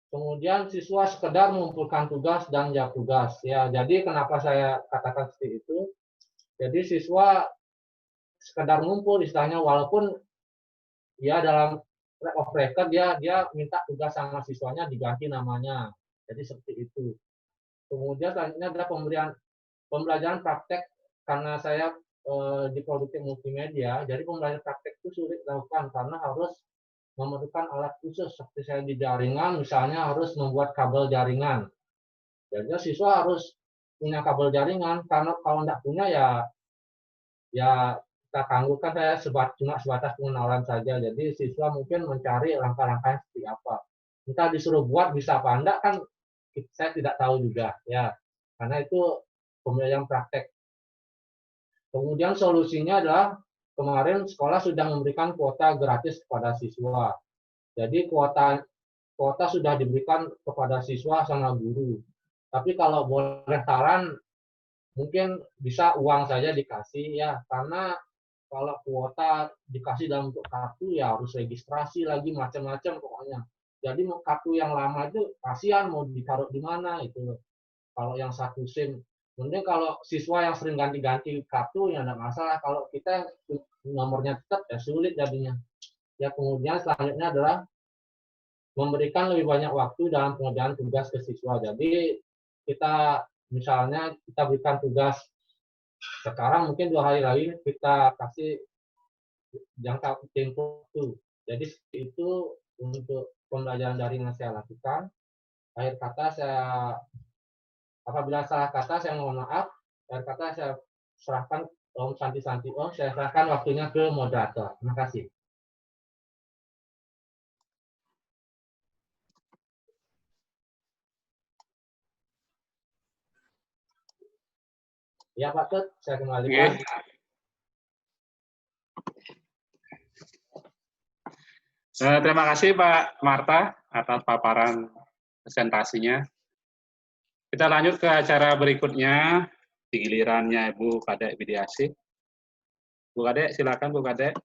Kemudian siswa sekedar mengumpulkan tugas dan jawab tugas. Ya, jadi kenapa saya katakan seperti itu? Jadi siswa sekedar ngumpul istilahnya, walaupun ya dalam off record dia minta tugas sama siswanya diganti namanya. Jadi seperti itu. Kemudian selanjutnya adalah pembelajaran praktek. Karena saya di produktif multimedia, jadi pembelajaran praktek itu sulit dilakukan karena harus memerlukan alat khusus. Seperti saya di jaringan, misalnya harus membuat kabel jaringan. Jadi siswa harus punya kabel jaringan, karena kalau tidak punya ya kita tangguhkan. Saya cuma sebatas pengenalan saja. Jadi siswa mungkin mencari langkah-langkah seperti apa. Entah disuruh buat bisa apa enggak kan saya tidak tahu juga ya. Karena itu pembelajaran praktek. Kemudian solusinya adalah kemarin sekolah sudah memberikan kuota gratis kepada siswa. Jadi kuota sudah diberikan kepada siswa sama guru. Tapi kalau boleh saran, mungkin bisa uang saja dikasih ya, karena kalau kuota dikasih dalam bentuk kartu ya harus registrasi lagi macam-macam pokoknya. Jadi kartu yang lama itu kasihan mau ditaruh di mana itu. Kalau yang satu SIM, mending kalau siswa yang sering ganti-ganti kartu ya tidak masalah. Kalau kita nomornya tetap ya sulit jadinya. Ya, kemudian selanjutnya adalah memberikan lebih banyak waktu dalam pengerjaan tugas ke siswa. Jadi kita misalnya kita berikan tugas sekarang, mungkin 2 hari lagi kita kasih jangka tempo itu. Jadi itu untuk pembelajaran daring yang saya lakukan. Akhir kata apabila salah kata saya mohon maaf. Akhir kata saya serahkan Om Santi Om, saya serahkan waktunya ke moderator. Terima kasih. Ya Pak Tut, saya kembalikan. Terima kasih Pak Marta atas paparan presentasinya. Kita lanjut ke acara berikutnya, di gilirannya Ibu Kadek Widiasih. Bu Kadek, silakan Bu Kadek.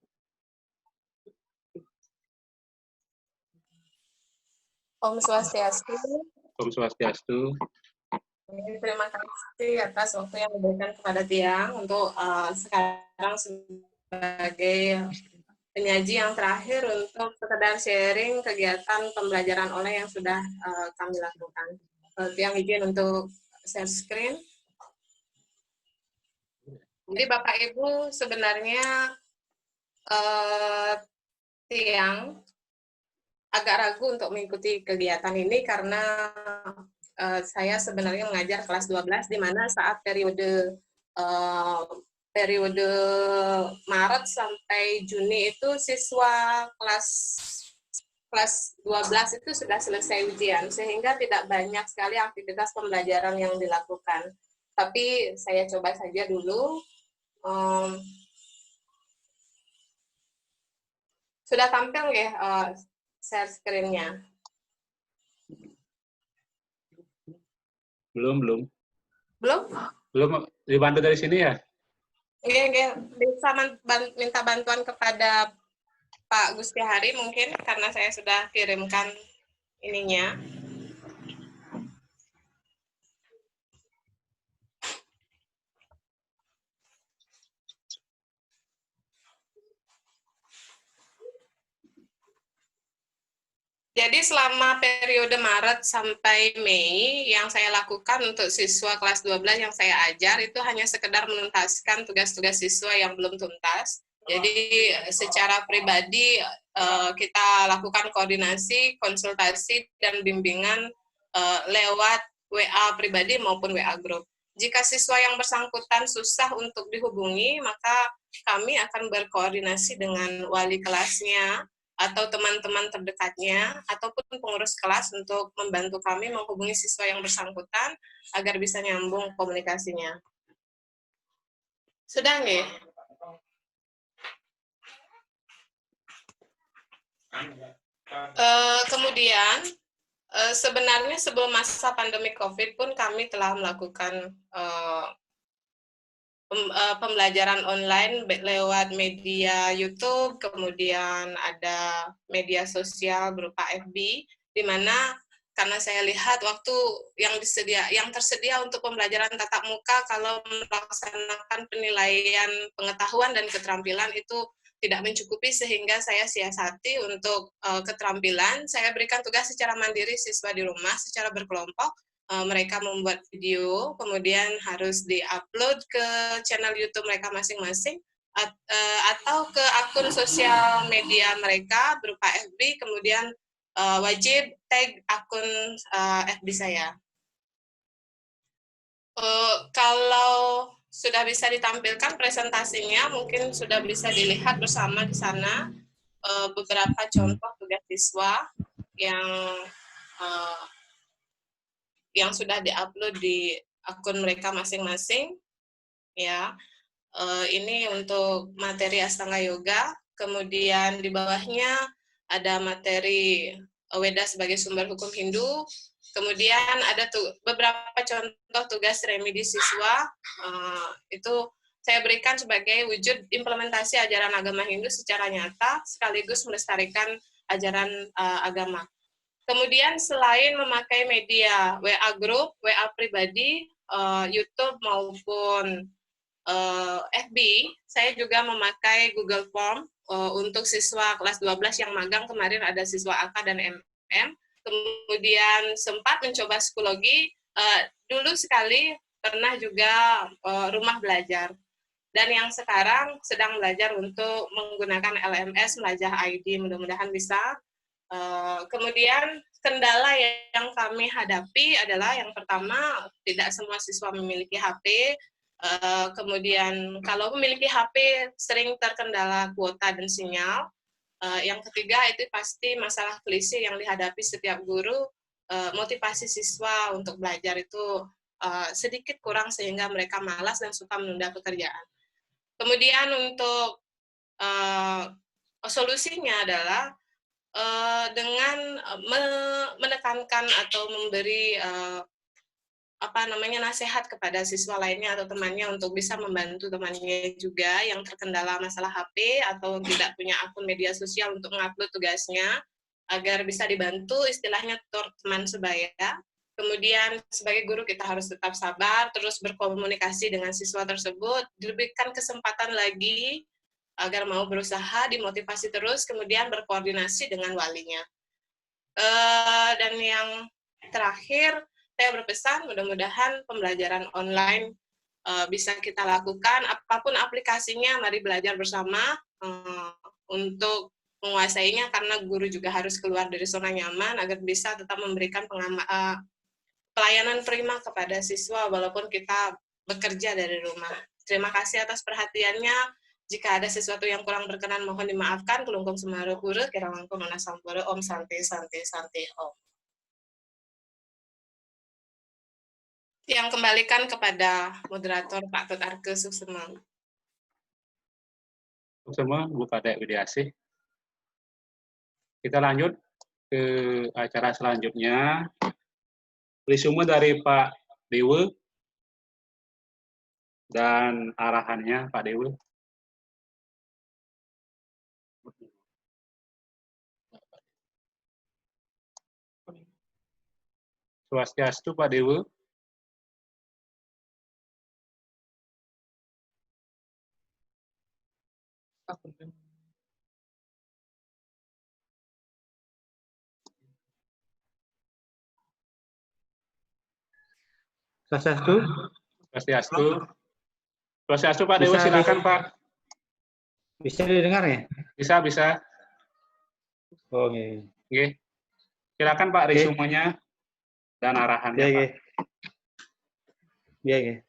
Om Swastiastu. Om Swastiastu. Terima kasih atas waktu yang diberikan kepada Tiang untuk sekarang sebagai penyaji yang terakhir untuk sekedar sharing kegiatan pembelajaran online yang sudah kami lakukan. Tiang izin untuk share screen. Jadi Bapak Ibu sebenarnya Tiang agak ragu untuk mengikuti kegiatan ini karena saya sebenarnya mengajar kelas 12 di mana saat periode Maret sampai Juni itu siswa kelas 12 itu sudah selesai ujian, sehingga tidak banyak sekali aktivitas pembelajaran yang dilakukan. Tapi saya coba saja dulu. Sudah tampil ya share screen-nya? Belum. Belum? Belum, Dibantu dari sini ya? Iya, bisa minta bantuan kepada Pak Gusti Hari mungkin, karena saya sudah kirimkan ininya. Jadi selama periode Maret sampai Mei, yang saya lakukan untuk siswa kelas 12 yang saya ajar itu hanya sekedar menuntaskan tugas-tugas siswa yang belum tuntas. Jadi secara pribadi kita lakukan koordinasi, konsultasi, dan bimbingan lewat WA pribadi maupun WA grup. Jika siswa yang bersangkutan susah untuk dihubungi, maka kami akan berkoordinasi dengan wali kelasnya, atau teman-teman terdekatnya, ataupun pengurus kelas untuk membantu kami menghubungi siswa yang bersangkutan agar bisa nyambung komunikasinya. Sudah nggih? Kemudian, sebenarnya sebelum masa pandemi COVID pun kami telah melakukan pembelajaran online lewat media YouTube, kemudian ada media sosial berupa FB, di mana karena saya lihat waktu yang tersedia untuk pembelajaran tatap muka kalau melaksanakan penilaian pengetahuan dan keterampilan itu tidak mencukupi, sehingga saya siasati untuk keterampilan. Saya berikan tugas secara mandiri siswa di rumah secara berkelompok. Mereka membuat video, kemudian harus di-upload ke channel YouTube mereka masing-masing, atau ke akun sosial media mereka berupa FB, kemudian wajib tag akun FB saya. Kalau sudah bisa ditampilkan presentasinya, mungkin sudah bisa dilihat bersama di sana beberapa contoh tugas siswa yang sudah diupload di akun mereka masing-masing, ya. Ini untuk materi Astanga Yoga, kemudian di bawahnya ada materi Weda sebagai sumber hukum Hindu, kemudian ada beberapa contoh tugas remedi siswa, itu saya berikan sebagai wujud implementasi ajaran agama Hindu secara nyata, sekaligus melestarikan ajaran agama. Kemudian selain memakai media WA group, WA pribadi, YouTube maupun FB, saya juga memakai Google Form untuk siswa kelas 12 yang magang. Kemarin ada siswa AK dan MM. Kemudian sempat mencoba psikologi, dulu sekali pernah juga rumah belajar. Dan yang sekarang sedang belajar untuk menggunakan LMS, Melajah ID, mudah-mudahan bisa. Kemudian kendala yang kami hadapi adalah yang pertama, tidak semua siswa memiliki HP, kemudian kalau memiliki HP sering terkendala kuota dan sinyal. Yang ketiga itu pasti masalah klise yang dihadapi setiap guru, motivasi siswa untuk belajar itu sedikit kurang sehingga mereka malas dan suka menunda pekerjaan. Kemudian untuk solusinya adalah dengan menekankan atau memberi nasihat kepada siswa lainnya atau temannya untuk bisa membantu temannya juga yang terkendala masalah HP atau tidak punya akun media sosial untuk mengupload tugasnya, agar bisa dibantu, istilahnya tutor teman sebaya. Kemudian sebagai guru kita harus tetap sabar, terus berkomunikasi dengan siswa tersebut, diberikan kesempatan lagi agar mau berusaha, dimotivasi terus, kemudian berkoordinasi dengan walinya. Dan yang terakhir, saya berpesan mudah-mudahan pembelajaran online bisa kita lakukan, apapun aplikasinya, mari belajar bersama untuk menguasainya, karena guru juga harus keluar dari zona nyaman agar bisa tetap memberikan pelayanan prima kepada siswa walaupun kita bekerja dari rumah. Terima kasih atas perhatiannya. Jika ada sesuatu yang kurang berkenan, mohon dimaafkan. Kelungkung Semaru Pura, Kira Langkung Nona Sampura, Om Santi Santi Santi Om. Yang kembalikan kepada moderator Pak Tut Arke Suksema. Semua Bu Kadek Widiasih. Kita lanjut ke acara selanjutnya. Resume dari Pak Dewa. dan arahannya Pak Dewi. Swastiastu Pak Dewi. Swastiastu. Swastiastu. Swastiastu Pak Dewi, silakan Pak. Bisa didengar ya? Bisa, bisa. Oh, iya. Oke. Silakan Pak resumenya dan arahannya Pak. Iya.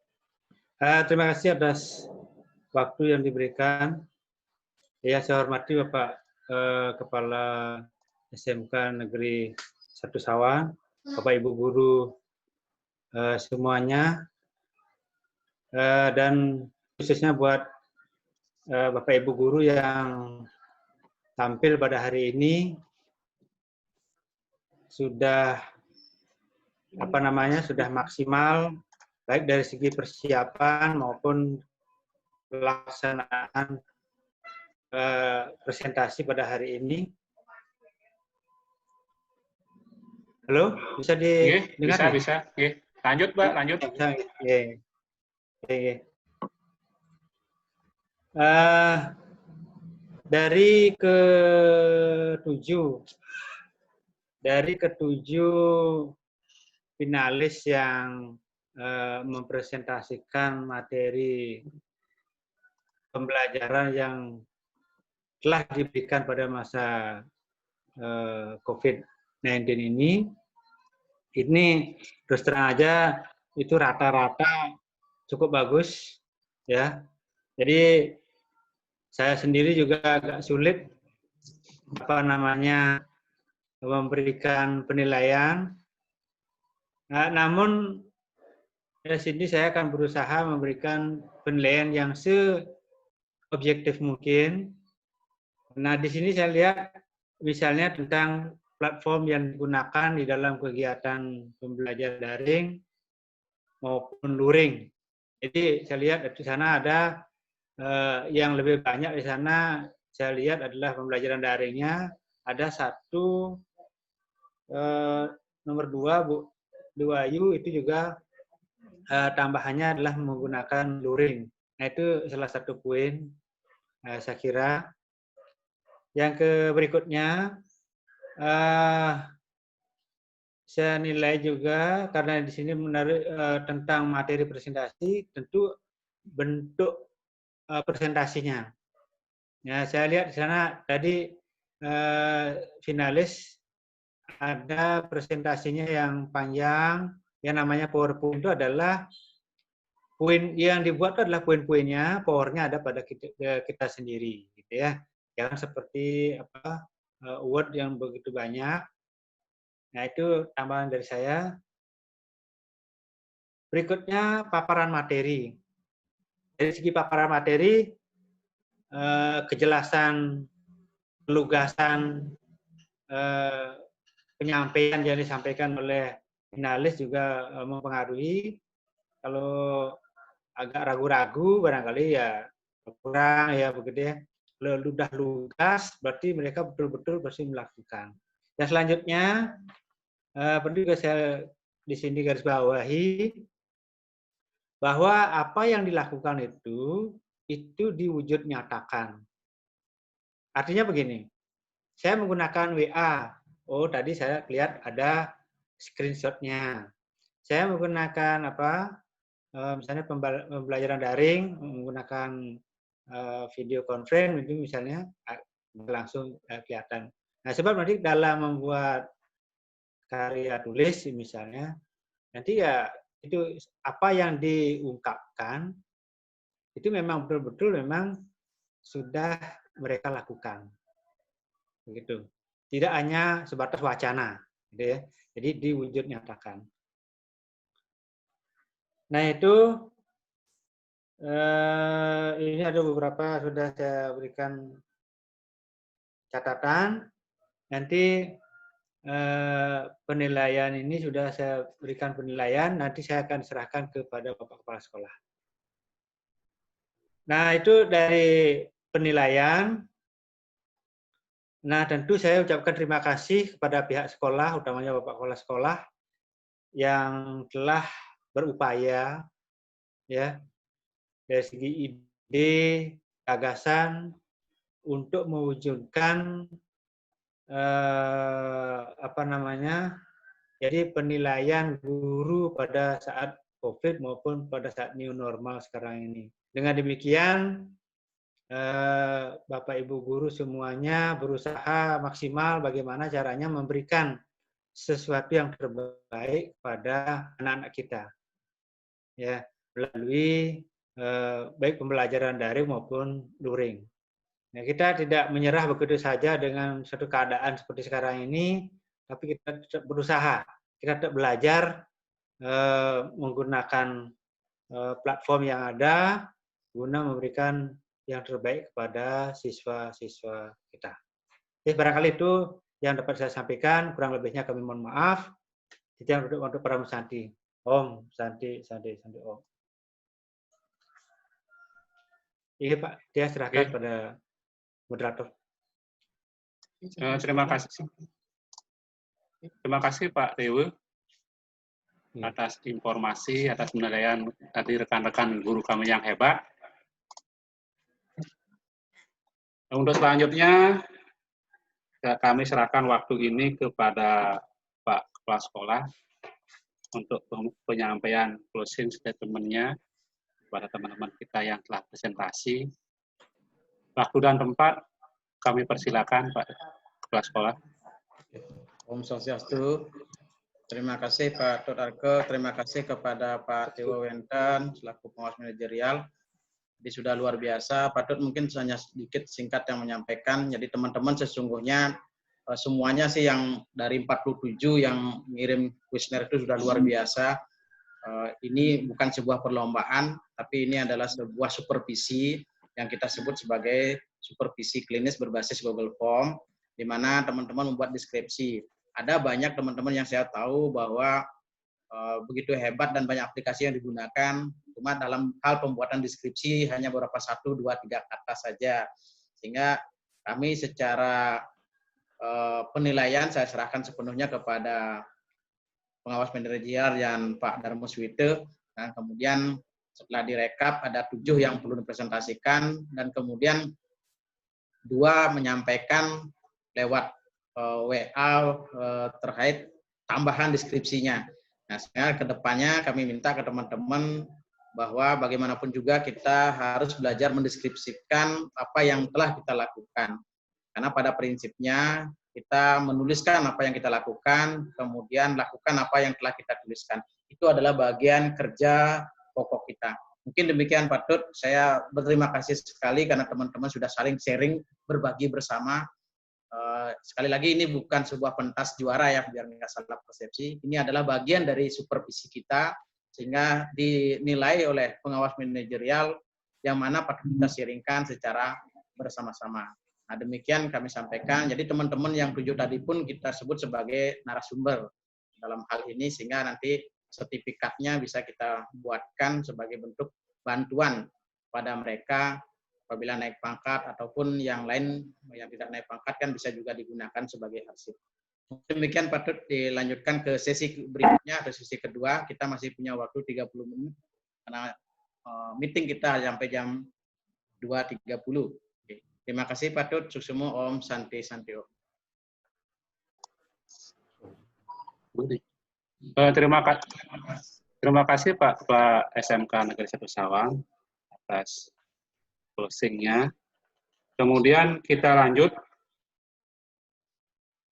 Terima kasih atas waktu yang diberikan. Ya, saya hormati Bapak Kepala SMK Negeri 1 Sawan, Bapak Ibu guru semuanya, dan khususnya buat Bapak Ibu guru yang tampil pada hari ini sudah sudah maksimal baik dari segi persiapan maupun pelaksanaan presentasi pada hari ini. Halo, bisa didengar? Bisa. Lanjut, Pak, lanjut. Dari ketujuh finalis yang mempresentasikan materi pembelajaran yang telah diberikan pada masa COVID-19 ini terus terang aja itu rata-rata cukup bagus ya. Jadi saya sendiri juga agak sulit memberikan penilaian. Nah, namun di sini saya akan berusaha memberikan penilaian yang seobjektif mungkin. Nah, di sini saya lihat misalnya tentang platform yang digunakan di dalam kegiatan pembelajaran daring maupun luring. Jadi saya lihat di sana ada yang lebih banyak di sana saya lihat adalah pembelajaran daringnya ada satu nomor 2 Bu Ayu itu juga tambahannya adalah menggunakan luring. Nah itu salah satu poin saya kira. Yang berikutnya saya nilai juga karena di sini menarik tentang materi presentasi, tentu bentuk presentasinya. Ya, saya lihat di sana tadi finalis ada presentasinya yang panjang, yang namanya PowerPoint itu adalah poin yang dibuat itu adalah poin-poinnya, powernya ada pada kita sendiri, gitu ya. Jangan seperti Word yang begitu banyak. Nah itu tambahan dari saya. Berikutnya paparan materi. Dari segi paparan materi, kejelasan, kelugasan, penyampaian yang disampaikan oleh finalis juga mempengaruhi. Kalau agak ragu-ragu barangkali ya kurang ya begitu ya. Ludah lugas berarti mereka betul-betul pasti melakukan. Dan selanjutnya perlu juga saya di sini garis bawahi bahwa apa yang dilakukan itu diwujud nyatakan. Artinya begini, saya menggunakan WA. Oh tadi saya lihat ada screenshotnya. Saya menggunakan misalnya pembelajaran daring menggunakan video conference itu misalnya langsung kelihatan. Nah sebab nanti dalam membuat karya tulis misalnya nanti ya itu apa yang diungkapkan itu memang betul-betul memang sudah mereka lakukan, begitu. Tidak hanya sebatas wacana, gitu ya. Jadi diwujud nyatakan. Nah itu ini ada beberapa sudah saya berikan catatan. Nanti penilaian ini sudah saya berikan penilaian. Nanti saya akan serahkan kepada Bapak Kepala Sekolah. Nah, itu dari penilaian. Nah, tentu saya ucapkan terima kasih kepada pihak sekolah, utamanya Bapak Kepala Sekolah, yang telah berupaya ya dari segi ide, gagasan untuk mewujudkan jadi penilaian guru pada saat COVID maupun pada saat new normal sekarang ini. Dengan demikian, Bapak Ibu guru semuanya berusaha maksimal bagaimana caranya memberikan sesuatu yang terbaik pada anak-anak kita, ya melalui baik pembelajaran daring maupun luring. Nah, kita tidak menyerah begitu saja dengan suatu keadaan seperti sekarang ini, tapi kita tetap berusaha, kita tetap belajar menggunakan platform yang ada guna memberikan yang terbaik kepada siswa-siswa kita. Jadi barangkali itu yang dapat saya sampaikan, kurang lebihnya kami mohon maaf. Itu untuk para Santi. Om, Santi, Om. Iya Pak, dia serahkan pada moderator. Terima kasih. Terima kasih Pak Dewa atas informasi, atas penilaian tadi rekan-rekan guru kami yang hebat. Untuk selanjutnya, kami serahkan waktu ini kepada Pak Kepala Sekolah untuk penyampaian closing statement-nya kepada teman-teman kita yang telah presentasi. Waktu dan tempat kami persilakan Pak Kepala Sekolah. Om Swastiastu. Terima kasih Pak Dr. Arke, terima kasih kepada Pak Dewa Wenten selaku pengawas manajerial. Jadi sudah luar biasa. Pak Dut mungkin hanya sedikit singkat yang menyampaikan. Jadi teman-teman sesungguhnya semuanya sih yang dari 47 yang ngirim kuesioner itu sudah luar biasa. Ini bukan sebuah perlombaan, tapi ini adalah sebuah supervisi yang kita sebut sebagai supervisi klinis berbasis Google Form, di mana teman-teman membuat deskripsi. Ada banyak teman-teman yang saya tahu bahwa begitu hebat dan banyak aplikasi yang digunakan, cuma dalam hal pembuatan deskripsi hanya beberapa 1, 2, 3 kata saja. Sehingga kami secara penilaian saya serahkan sepenuhnya kepada pengawas manajerial yang Pak Darmo Swite. Nah, kemudian setelah direkap ada 7 yang perlu dipresentasikan dan kemudian 2 menyampaikan lewat WA terkait tambahan deskripsinya. Nah, sehingga ke depannya kami minta ke teman-teman bahwa bagaimanapun juga kita harus belajar mendeskripsikan apa yang telah kita lakukan. Karena pada prinsipnya kita menuliskan apa yang kita lakukan, kemudian lakukan apa yang telah kita tuliskan. Itu adalah bagian kerja pokok kita. Mungkin demikian Pak Dut, saya berterima kasih sekali karena teman-teman sudah saling sharing, berbagi bersama. Sekali lagi ini bukan sebuah pentas juara ya, biar nggak salah persepsi. Ini adalah bagian dari supervisi kita, sehingga dinilai oleh pengawas manajerial yang mana patut kita sharingkan secara bersama-sama. Nah, demikian kami sampaikan. Jadi teman-teman yang 7 tadi pun kita sebut sebagai narasumber dalam hal ini, sehingga nanti sertifikatnya bisa kita buatkan sebagai bentuk bantuan pada mereka apabila naik pangkat ataupun yang lain yang tidak naik pangkat kan bisa juga digunakan sebagai arsip. Demikian patut dilanjutkan ke sesi berikutnya atau sesi kedua. Kita masih punya waktu 30 menit karena meeting kita sampai jam 2.30. Oke. Terima kasih Patut, suksemu Om Santi Santio. Terima kasih Pak Kepala SMK Negeri 1 Sawang atas closing-nya. Kemudian kita lanjut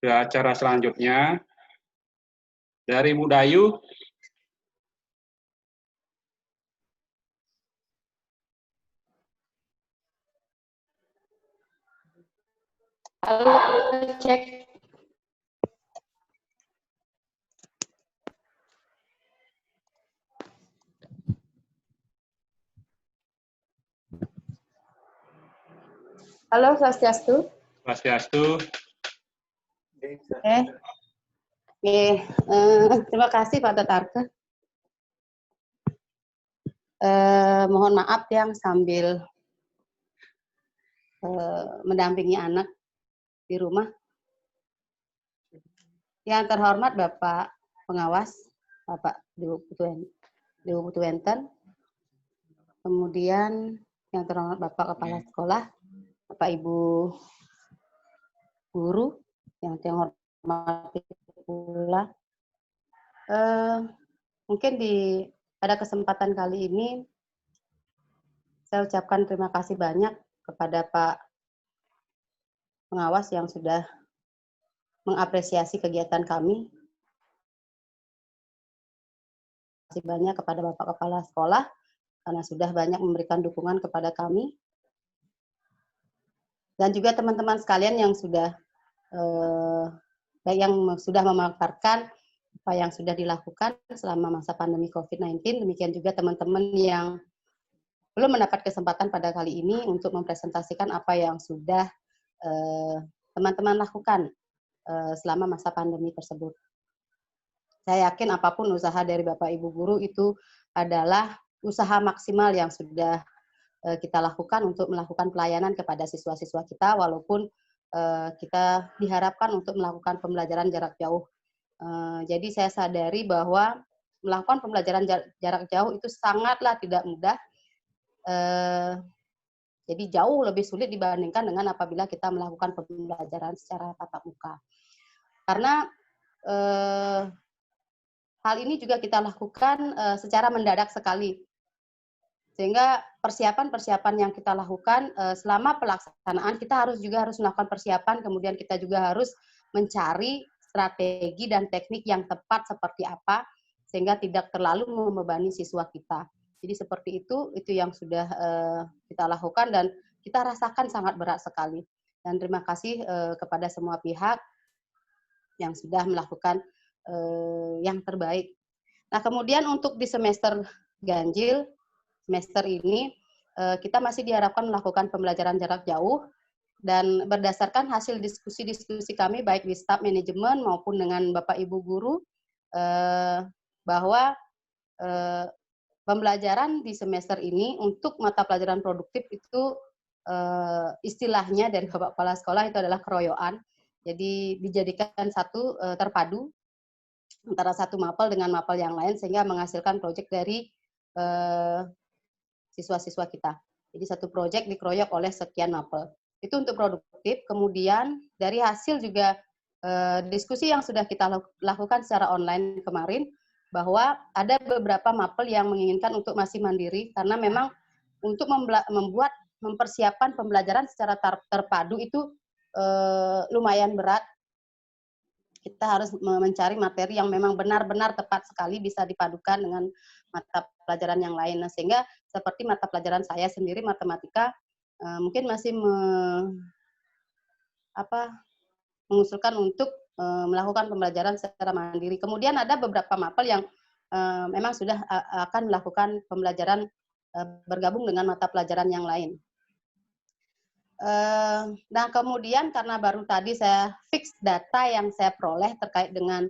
ke acara selanjutnya dari Mudayu. Halo, cek. Halo, Swastiastu. Swastiastu. Terima kasih Pak Dr. Arke. Mohon maaf yang sambil mendampingi anak di rumah. Yang terhormat Bapak Pengawas, Bapak Dewu Putuwenten, kemudian yang terhormat Bapak Kepala Sekolah, Bapak Ibu Guru, yang terhormat pula. Mungkin pada kesempatan kali ini, saya ucapkan terima kasih banyak kepada Pak Pengawas yang sudah mengapresiasi kegiatan kami. Terima kasih banyak kepada Bapak Kepala Sekolah karena sudah banyak memberikan dukungan kepada kami. Dan juga teman-teman sekalian yang sudah memaparkan apa yang sudah dilakukan selama masa pandemi COVID-19. Demikian juga teman-teman yang belum mendapat kesempatan pada kali ini untuk mempresentasikan apa yang sudah teman-teman lakukan selama masa pandemi tersebut. Saya yakin apapun usaha dari Bapak Ibu Guru itu adalah usaha maksimal yang sudah kita lakukan untuk melakukan pelayanan kepada siswa-siswa kita, walaupun kita diharapkan untuk melakukan pembelajaran jarak jauh. Jadi saya sadari bahwa melakukan pembelajaran jarak jauh itu sangatlah tidak mudah. Jadi jauh lebih sulit dibandingkan dengan apabila kita melakukan pembelajaran secara tatap muka. Karena hal ini juga kita lakukan secara mendadak sekali. Sehingga persiapan-persiapan yang kita lakukan selama pelaksanaan, kita harus melakukan persiapan, kemudian kita juga harus mencari strategi dan teknik yang tepat seperti apa, sehingga tidak terlalu membebani siswa kita. Jadi seperti itu yang sudah kita lakukan dan kita rasakan sangat berat sekali. Dan terima kasih kepada semua pihak yang sudah melakukan yang terbaik. Nah, kemudian untuk di semester ganjil, semester ini kita masih diharapkan melakukan pembelajaran jarak jauh dan berdasarkan hasil diskusi-diskusi kami baik di staf manajemen maupun dengan Bapak Ibu Guru bahwa pembelajaran di semester ini untuk mata pelajaran produktif itu istilahnya dari Bapak Kepala Sekolah itu adalah keroyokan. Jadi dijadikan satu terpadu antara satu mapel dengan mapel yang lain sehingga menghasilkan proyek dari siswa-siswa kita. Jadi satu proyek dikeroyok oleh sekian mapel. Itu untuk produktif. Kemudian dari hasil juga diskusi yang sudah kita lakukan secara online kemarin, bahwa ada beberapa mapel yang menginginkan untuk masih mandiri, karena memang untuk mempersiapkan pembelajaran secara terpadu itu lumayan berat. Kita harus mencari materi yang memang benar-benar tepat sekali bisa dipadukan dengan mata pelajaran yang lain. Nah, sehingga seperti mata pelajaran saya sendiri, matematika, mungkin masih mengusulkan untuk melakukan pembelajaran secara mandiri. Kemudian ada beberapa mapel yang memang sudah akan melakukan pembelajaran bergabung dengan mata pelajaran yang lain. Nah, kemudian karena baru tadi saya fix data yang saya peroleh terkait dengan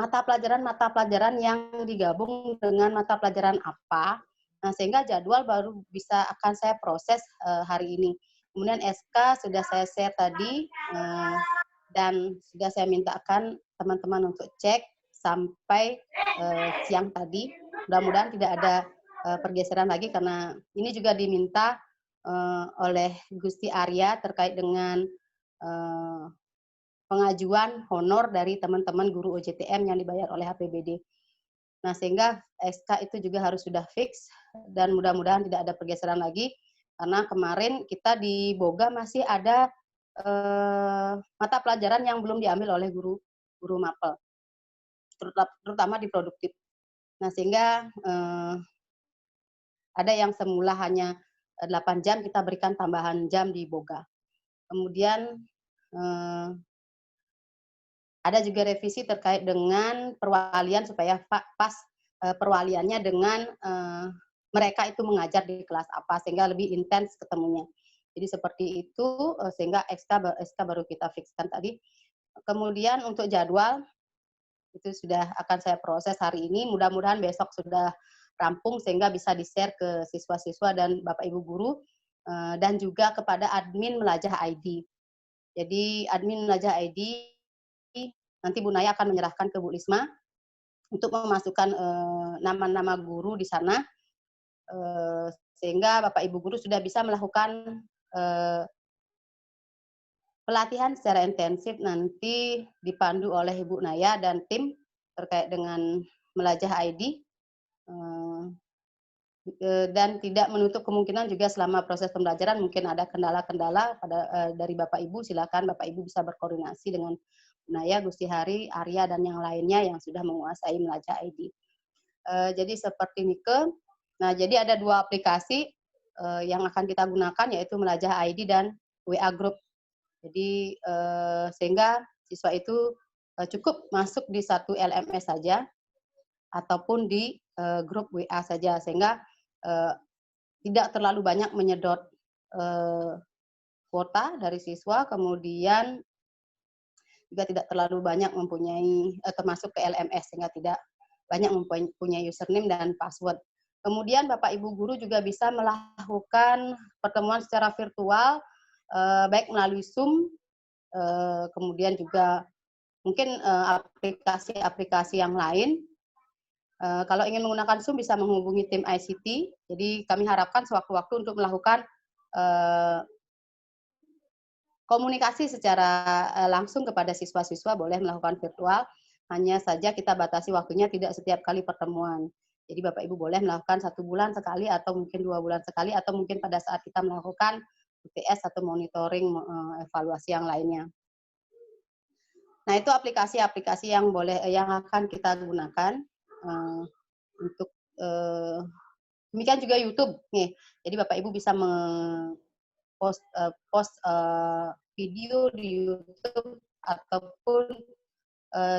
mata pelajaran yang digabung dengan mata pelajaran apa. Nah, sehingga jadwal baru bisa akan saya proses hari ini. Kemudian SK sudah saya share tadi dan sudah saya mintakan teman-teman untuk cek sampai siang tadi. Mudah-mudahan tidak ada pergeseran lagi karena ini juga diminta oleh Gusti Arya terkait dengan pengajuan honor dari teman-teman guru OJTM yang dibayar oleh APBD. Nah, sehingga SK itu juga harus sudah fix dan mudah-mudahan tidak ada pergeseran lagi. Karena kemarin kita di Boga masih ada mata pelajaran yang belum diambil oleh guru mapel, terutama di produktif. Nah, sehingga ada yang semula hanya 8 jam, kita berikan tambahan jam di Boga. Kemudian ada juga revisi terkait dengan perwalian supaya pas perwaliannya dengan mereka itu mengajar di kelas apa, sehingga lebih intens ketemunya. Jadi seperti itu, sehingga SK baru kita fixkan tadi. Kemudian untuk jadwal, itu sudah akan saya proses hari ini. Mudah-mudahan besok sudah rampung sehingga bisa di-share ke siswa-siswa dan Bapak Ibu guru dan juga kepada admin Melajah ID. Jadi admin Melajah ID nanti Bu Naya akan menyerahkan ke Bu Lisma untuk memasukkan nama-nama guru di sana sehingga Bapak Ibu guru sudah bisa melakukan pelatihan secara intensif nanti dipandu oleh Ibu Naya dan tim terkait dengan Melajah ID dan tidak menutup kemungkinan juga selama proses pembelajaran mungkin ada kendala-kendala dari Bapak Ibu, silakan Bapak Ibu bisa berkoordinasi dengan Bu Naya, Gusti Hari, Arya dan yang lainnya yang sudah menguasai Melajah ID. Jadi seperti Nike. Nah, jadi ada 2 aplikasi yang akan kita gunakan yaitu Melajah ID dan WA Group. Jadi sehingga siswa itu cukup masuk di satu LMS saja ataupun di grup WA saja sehingga tidak terlalu banyak menyedot kuota dari siswa, kemudian juga tidak terlalu banyak mempunyai termasuk ke LMS sehingga tidak banyak mempunyai username dan password. Kemudian Bapak Ibu guru juga bisa melakukan pertemuan secara virtual baik melalui Zoom, kemudian juga mungkin aplikasi-aplikasi yang lain. Kalau ingin menggunakan Zoom bisa menghubungi tim ICT. Jadi kami harapkan sewaktu-waktu untuk melakukan komunikasi secara langsung kepada siswa-siswa boleh melakukan virtual. Hanya saja kita batasi waktunya tidak setiap kali pertemuan. Jadi Bapak Ibu boleh melakukan 1 bulan sekali atau mungkin 2 bulan sekali atau mungkin pada saat kita melakukan UTS atau monitoring evaluasi yang lainnya. Nah, itu aplikasi-aplikasi yang akan kita gunakan untuk demikian juga YouTube nih. Jadi Bapak Ibu bisa post video di YouTube ataupun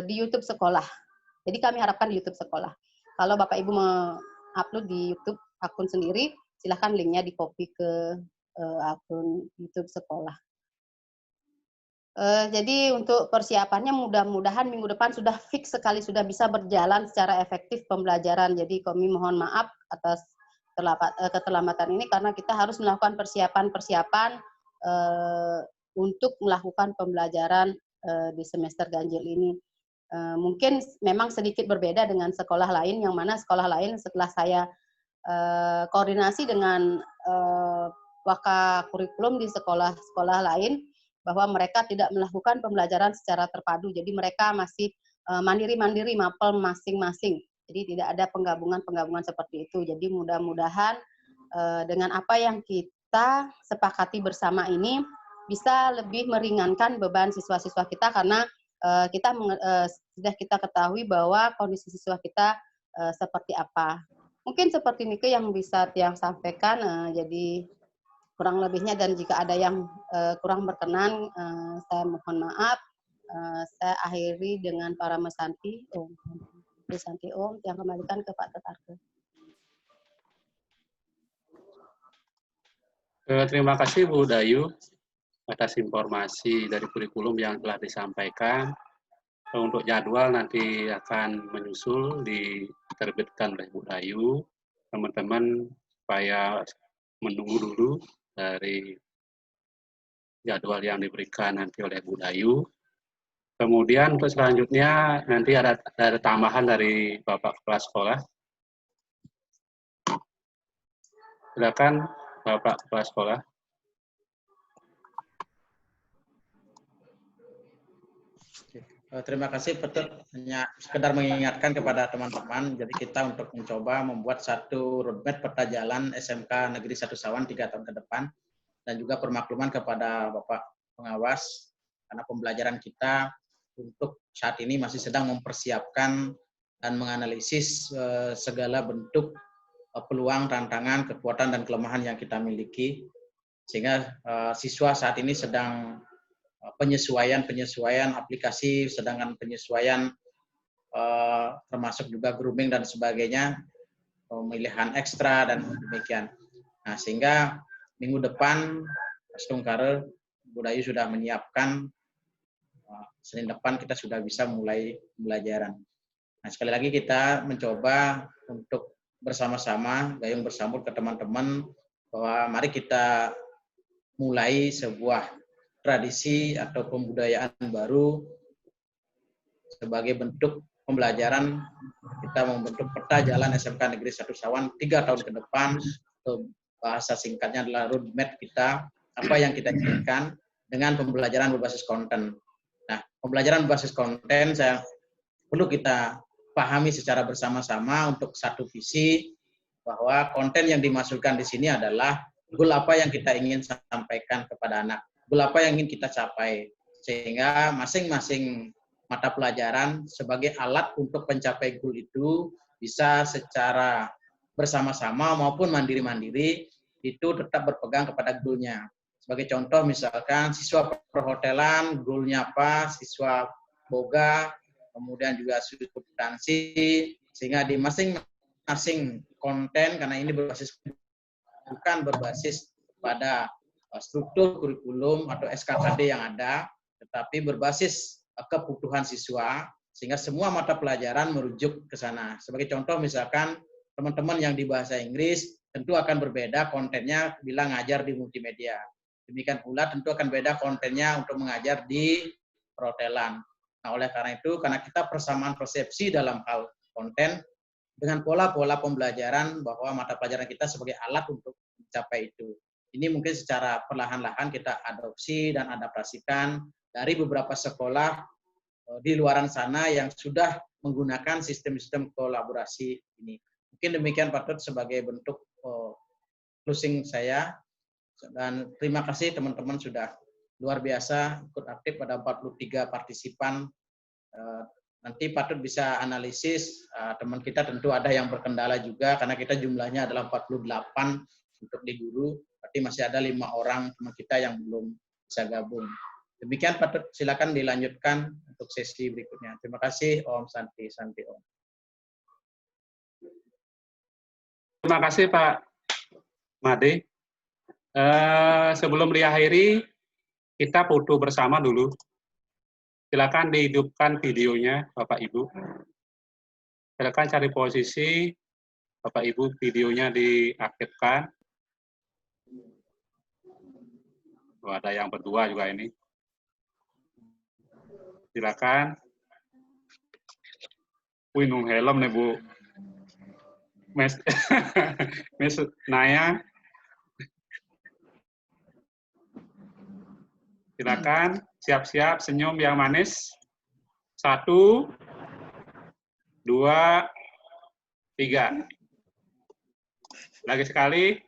di YouTube sekolah. Jadi kami harapkan di YouTube sekolah. Kalau Bapak Ibu mengupload di YouTube akun sendiri, silahkan linknya di-copy ke akun YouTube sekolah. Jadi untuk persiapannya mudah-mudahan minggu depan sudah fix sekali, sudah bisa berjalan secara efektif pembelajaran. Jadi kami mohon maaf atas keterlambatan ini karena kita harus melakukan persiapan-persiapan untuk melakukan pembelajaran di semester ganjil ini. Mungkin memang sedikit berbeda dengan sekolah lain, yang mana sekolah lain setelah saya koordinasi dengan waka kurikulum di sekolah-sekolah lain, bahwa mereka tidak melakukan pembelajaran secara terpadu. Jadi mereka masih mandiri-mandiri, mapel masing-masing. Jadi tidak ada penggabungan-penggabungan seperti itu. Jadi mudah-mudahan dengan apa yang kita sepakati bersama ini bisa lebih meringankan beban siswa-siswa kita karena sudah kita ketahui bahwa kondisi siswa kita seperti apa. Mungkin seperti Nike yang bisa Tiang sampaikan, jadi kurang lebihnya dan jika ada yang kurang berkenan, saya mohon maaf. Saya akhiri dengan para mesanti, yang kembalikan ke Pak Tetarke. Terima kasih Bu Dayu atas informasi dari kurikulum yang telah disampaikan. Untuk jadwal nanti akan menyusul diterbitkan oleh Bu Dayu. Teman-teman supaya menunggu dulu dari jadwal yang diberikan nanti oleh Bu Dayu. Kemudian untuk selanjutnya nanti ada tambahan dari Bapak Kepala Sekolah. Silakan Bapak Kepala Sekolah. Terima kasih, Petut. Hanya sekedar mengingatkan kepada teman-teman, jadi kita untuk mencoba membuat satu roadmap peta jalan SMK Negeri 1 Sawan 3 tahun ke depan, dan juga permakluman kepada Bapak Pengawas, karena pembelajaran kita untuk saat ini masih sedang mempersiapkan dan menganalisis segala bentuk peluang, tantangan, kekuatan, dan kelemahan yang kita miliki, sehingga siswa saat ini sedang penyesuaian aplikasi, sedangkan penyesuaian termasuk juga grooming dan sebagainya, pemilihan ekstra dan demikian. Nah, sehingga minggu depan Stungkare Budayu sudah menyiapkan, Senin depan kita sudah bisa mulai pembelajaran. Nah, sekali lagi kita mencoba untuk bersama-sama, gayung bersambut ke teman-teman bahwa mari kita mulai sebuah tradisi atau pembudayaan baru sebagai bentuk pembelajaran. Kita membentuk peta jalan SMK Negeri 1 Sawan 3 tahun ke depan, atau bahasa singkatnya adalah roadmap kita, apa yang kita inginkan dengan pembelajaran berbasis konten. Nah, pembelajaran berbasis konten perlu kita pahami secara bersama-sama untuk satu visi, bahwa konten yang dimasukkan di sini adalah goal apa yang kita ingin sampaikan kepada anak, goal apa yang ingin kita capai, sehingga masing-masing mata pelajaran sebagai alat untuk mencapai goal itu bisa secara bersama-sama maupun mandiri-mandiri itu tetap berpegang kepada goal-nya. Sebagai contoh misalkan siswa perhotelan goal-nya apa, siswa boga, kemudian juga studi akuntansi, sehingga di masing-masing konten, karena ini bukan berbasis pada struktur kurikulum atau SKKD yang ada, tetapi berbasis kebutuhan siswa, sehingga semua mata pelajaran merujuk ke sana. Sebagai contoh misalkan teman-teman yang di bahasa Inggris tentu akan berbeda kontennya bila ngajar di multimedia. Demikian pula tentu akan beda kontennya untuk mengajar di perhotelan. Nah, oleh karena itu, karena kita persamaan persepsi dalam hal konten, dengan pola-pola pembelajaran bahwa mata pelajaran kita sebagai alat untuk mencapai itu. Ini mungkin secara perlahan-lahan kita adopsi dan adaptasikan dari beberapa sekolah di luaran sana yang sudah menggunakan sistem-sistem kolaborasi ini. Mungkin demikian Pak Tut sebagai bentuk closing saya. Dan terima kasih teman-teman sudah luar biasa ikut aktif pada 43 partisipan. Nanti Pak Tut bisa analisis, teman kita tentu ada yang berkendala juga karena kita jumlahnya adalah 48 untuk di guru, berarti masih ada 5 orang teman kita yang belum bisa gabung. Demikian Pak Tut, silakan dilanjutkan untuk sesi berikutnya. Terima kasih, Om Santi, Santi Om. Terima kasih Pak Made. Sebelum diakhiri, kita foto bersama dulu. Silakan dihidupkan videonya, Bapak Ibu. Silakan cari posisi, Bapak Ibu, videonya diaktifkan. Oh, ada yang berdua juga ini. Silakan. Wih, nung helm nih Bu. Mes Naya. Silakan, siap-siap, senyum yang manis. 1, 2, 3. Lagi sekali.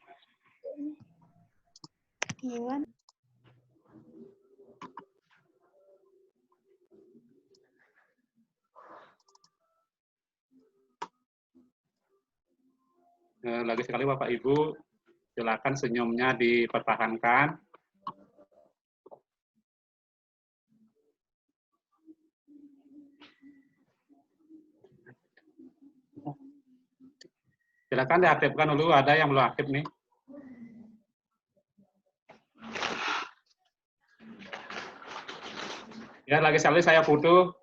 Lagi sekali Bapak Ibu, silakan senyumnya dipertahankan. Silakan diaktifkan dulu, ada yang belum aktif nih. Ya, lagi sekali saya foto.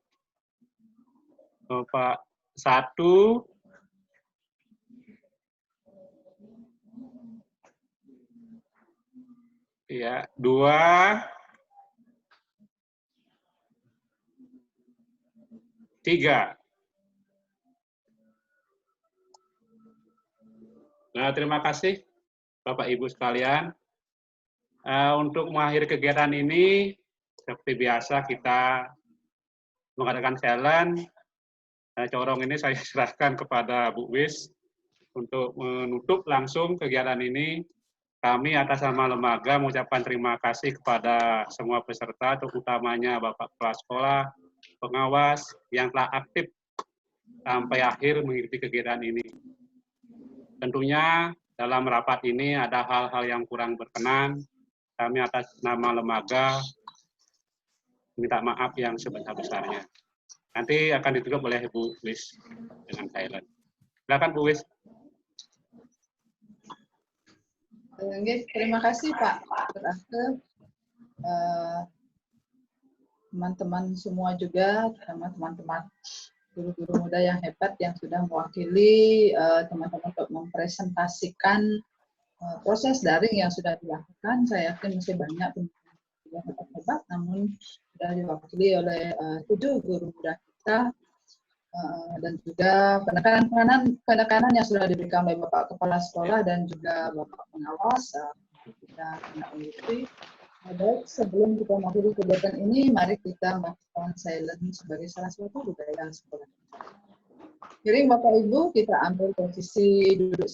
Pak 1, ya, 2, 3. Nah, terima kasih Bapak Ibu sekalian. Untuk mengakhiri kegiatan ini, seperti biasa kita mengadakan challenge. Corong ini saya serahkan kepada Bu Wis untuk menutup langsung kegiatan ini. Kami atas nama lembaga mengucapkan terima kasih kepada semua peserta, terutamanya Bapak Kepala Sekolah, pengawas yang telah aktif sampai akhir mengikuti kegiatan ini. Tentunya dalam rapat ini ada hal-hal yang kurang berkenan. Kami atas nama lembaga minta maaf yang sebesar-besarnya. Nanti akan ditutup oleh Bu Wis dengan silent. Silakan Bu Wis. Terima kasih Pak. Teman-teman semua juga, teman-teman guru-guru muda yang hebat yang sudah mewakili teman-teman untuk mempresentasikan proses daring yang sudah dilakukan. Saya yakin masih banyak teman-teman yang hebat, namun sudah diwakili oleh 7 guru muda kita, dan juga penekanan yang sudah diberikan oleh Bapak Kepala Sekolah dan juga Bapak Pengawas dan Industri. Baik, sebelum kita mengakhiri kegiatan ini, mari kita melakukan silent sebagai salah satu budaya sekolah. Kirim Bapak Ibu, kita ambil posisi duduk.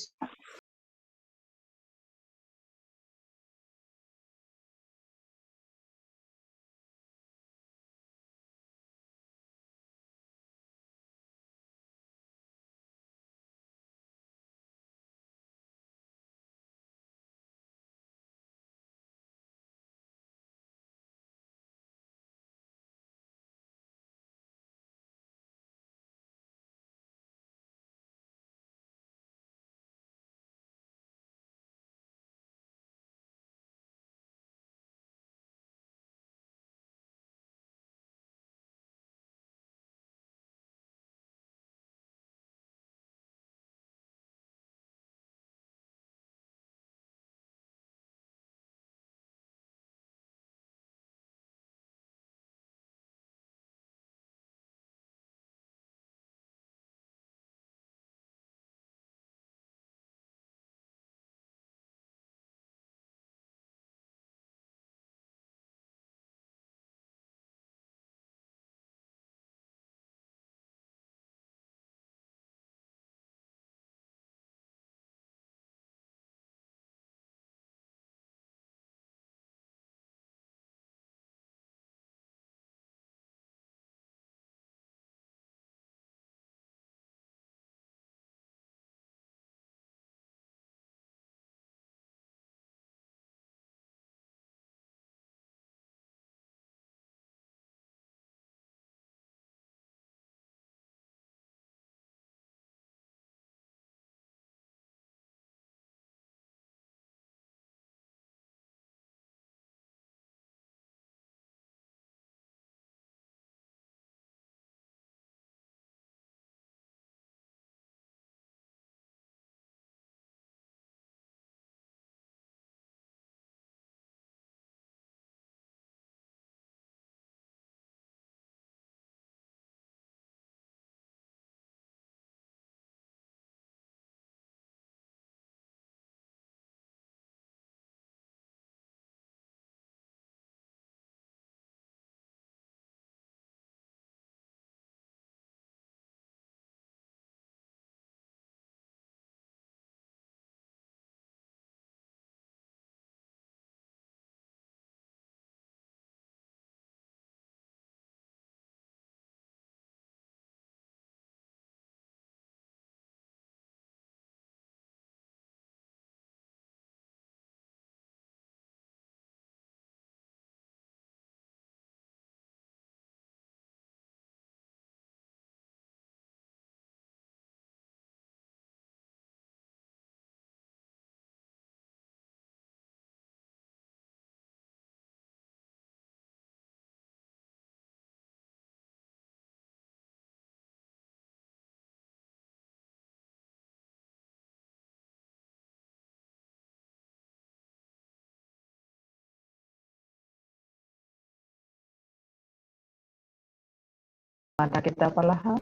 Mata kita perlahan,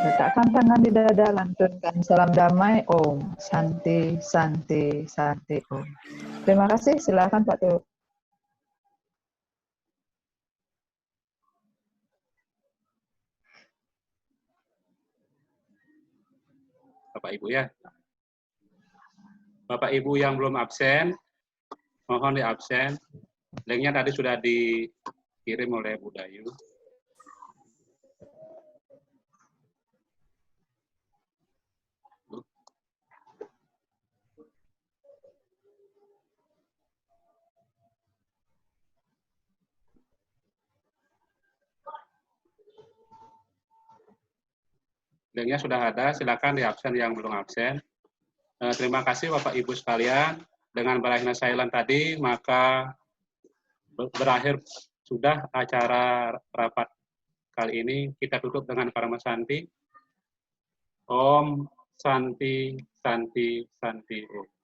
letakkan tangan di dada, lantunkan salam damai, Om. Santi, Santi, Santi, Om. Terima kasih, silakan Pak Tu. Bapak Ibu ya. Bapak Ibu yang belum absen, mohon di absen. Linknya tadi sudah dikirim oleh Bu Dayu. Linknya sudah ada, silakan di absen yang belum absen. Terima kasih Bapak Ibu sekalian. Dengan berakhirnya silent tadi, maka berakhir sudah acara rapat kali ini kita tutup dengan Parama Santi. Om Santi Santi Santi Om.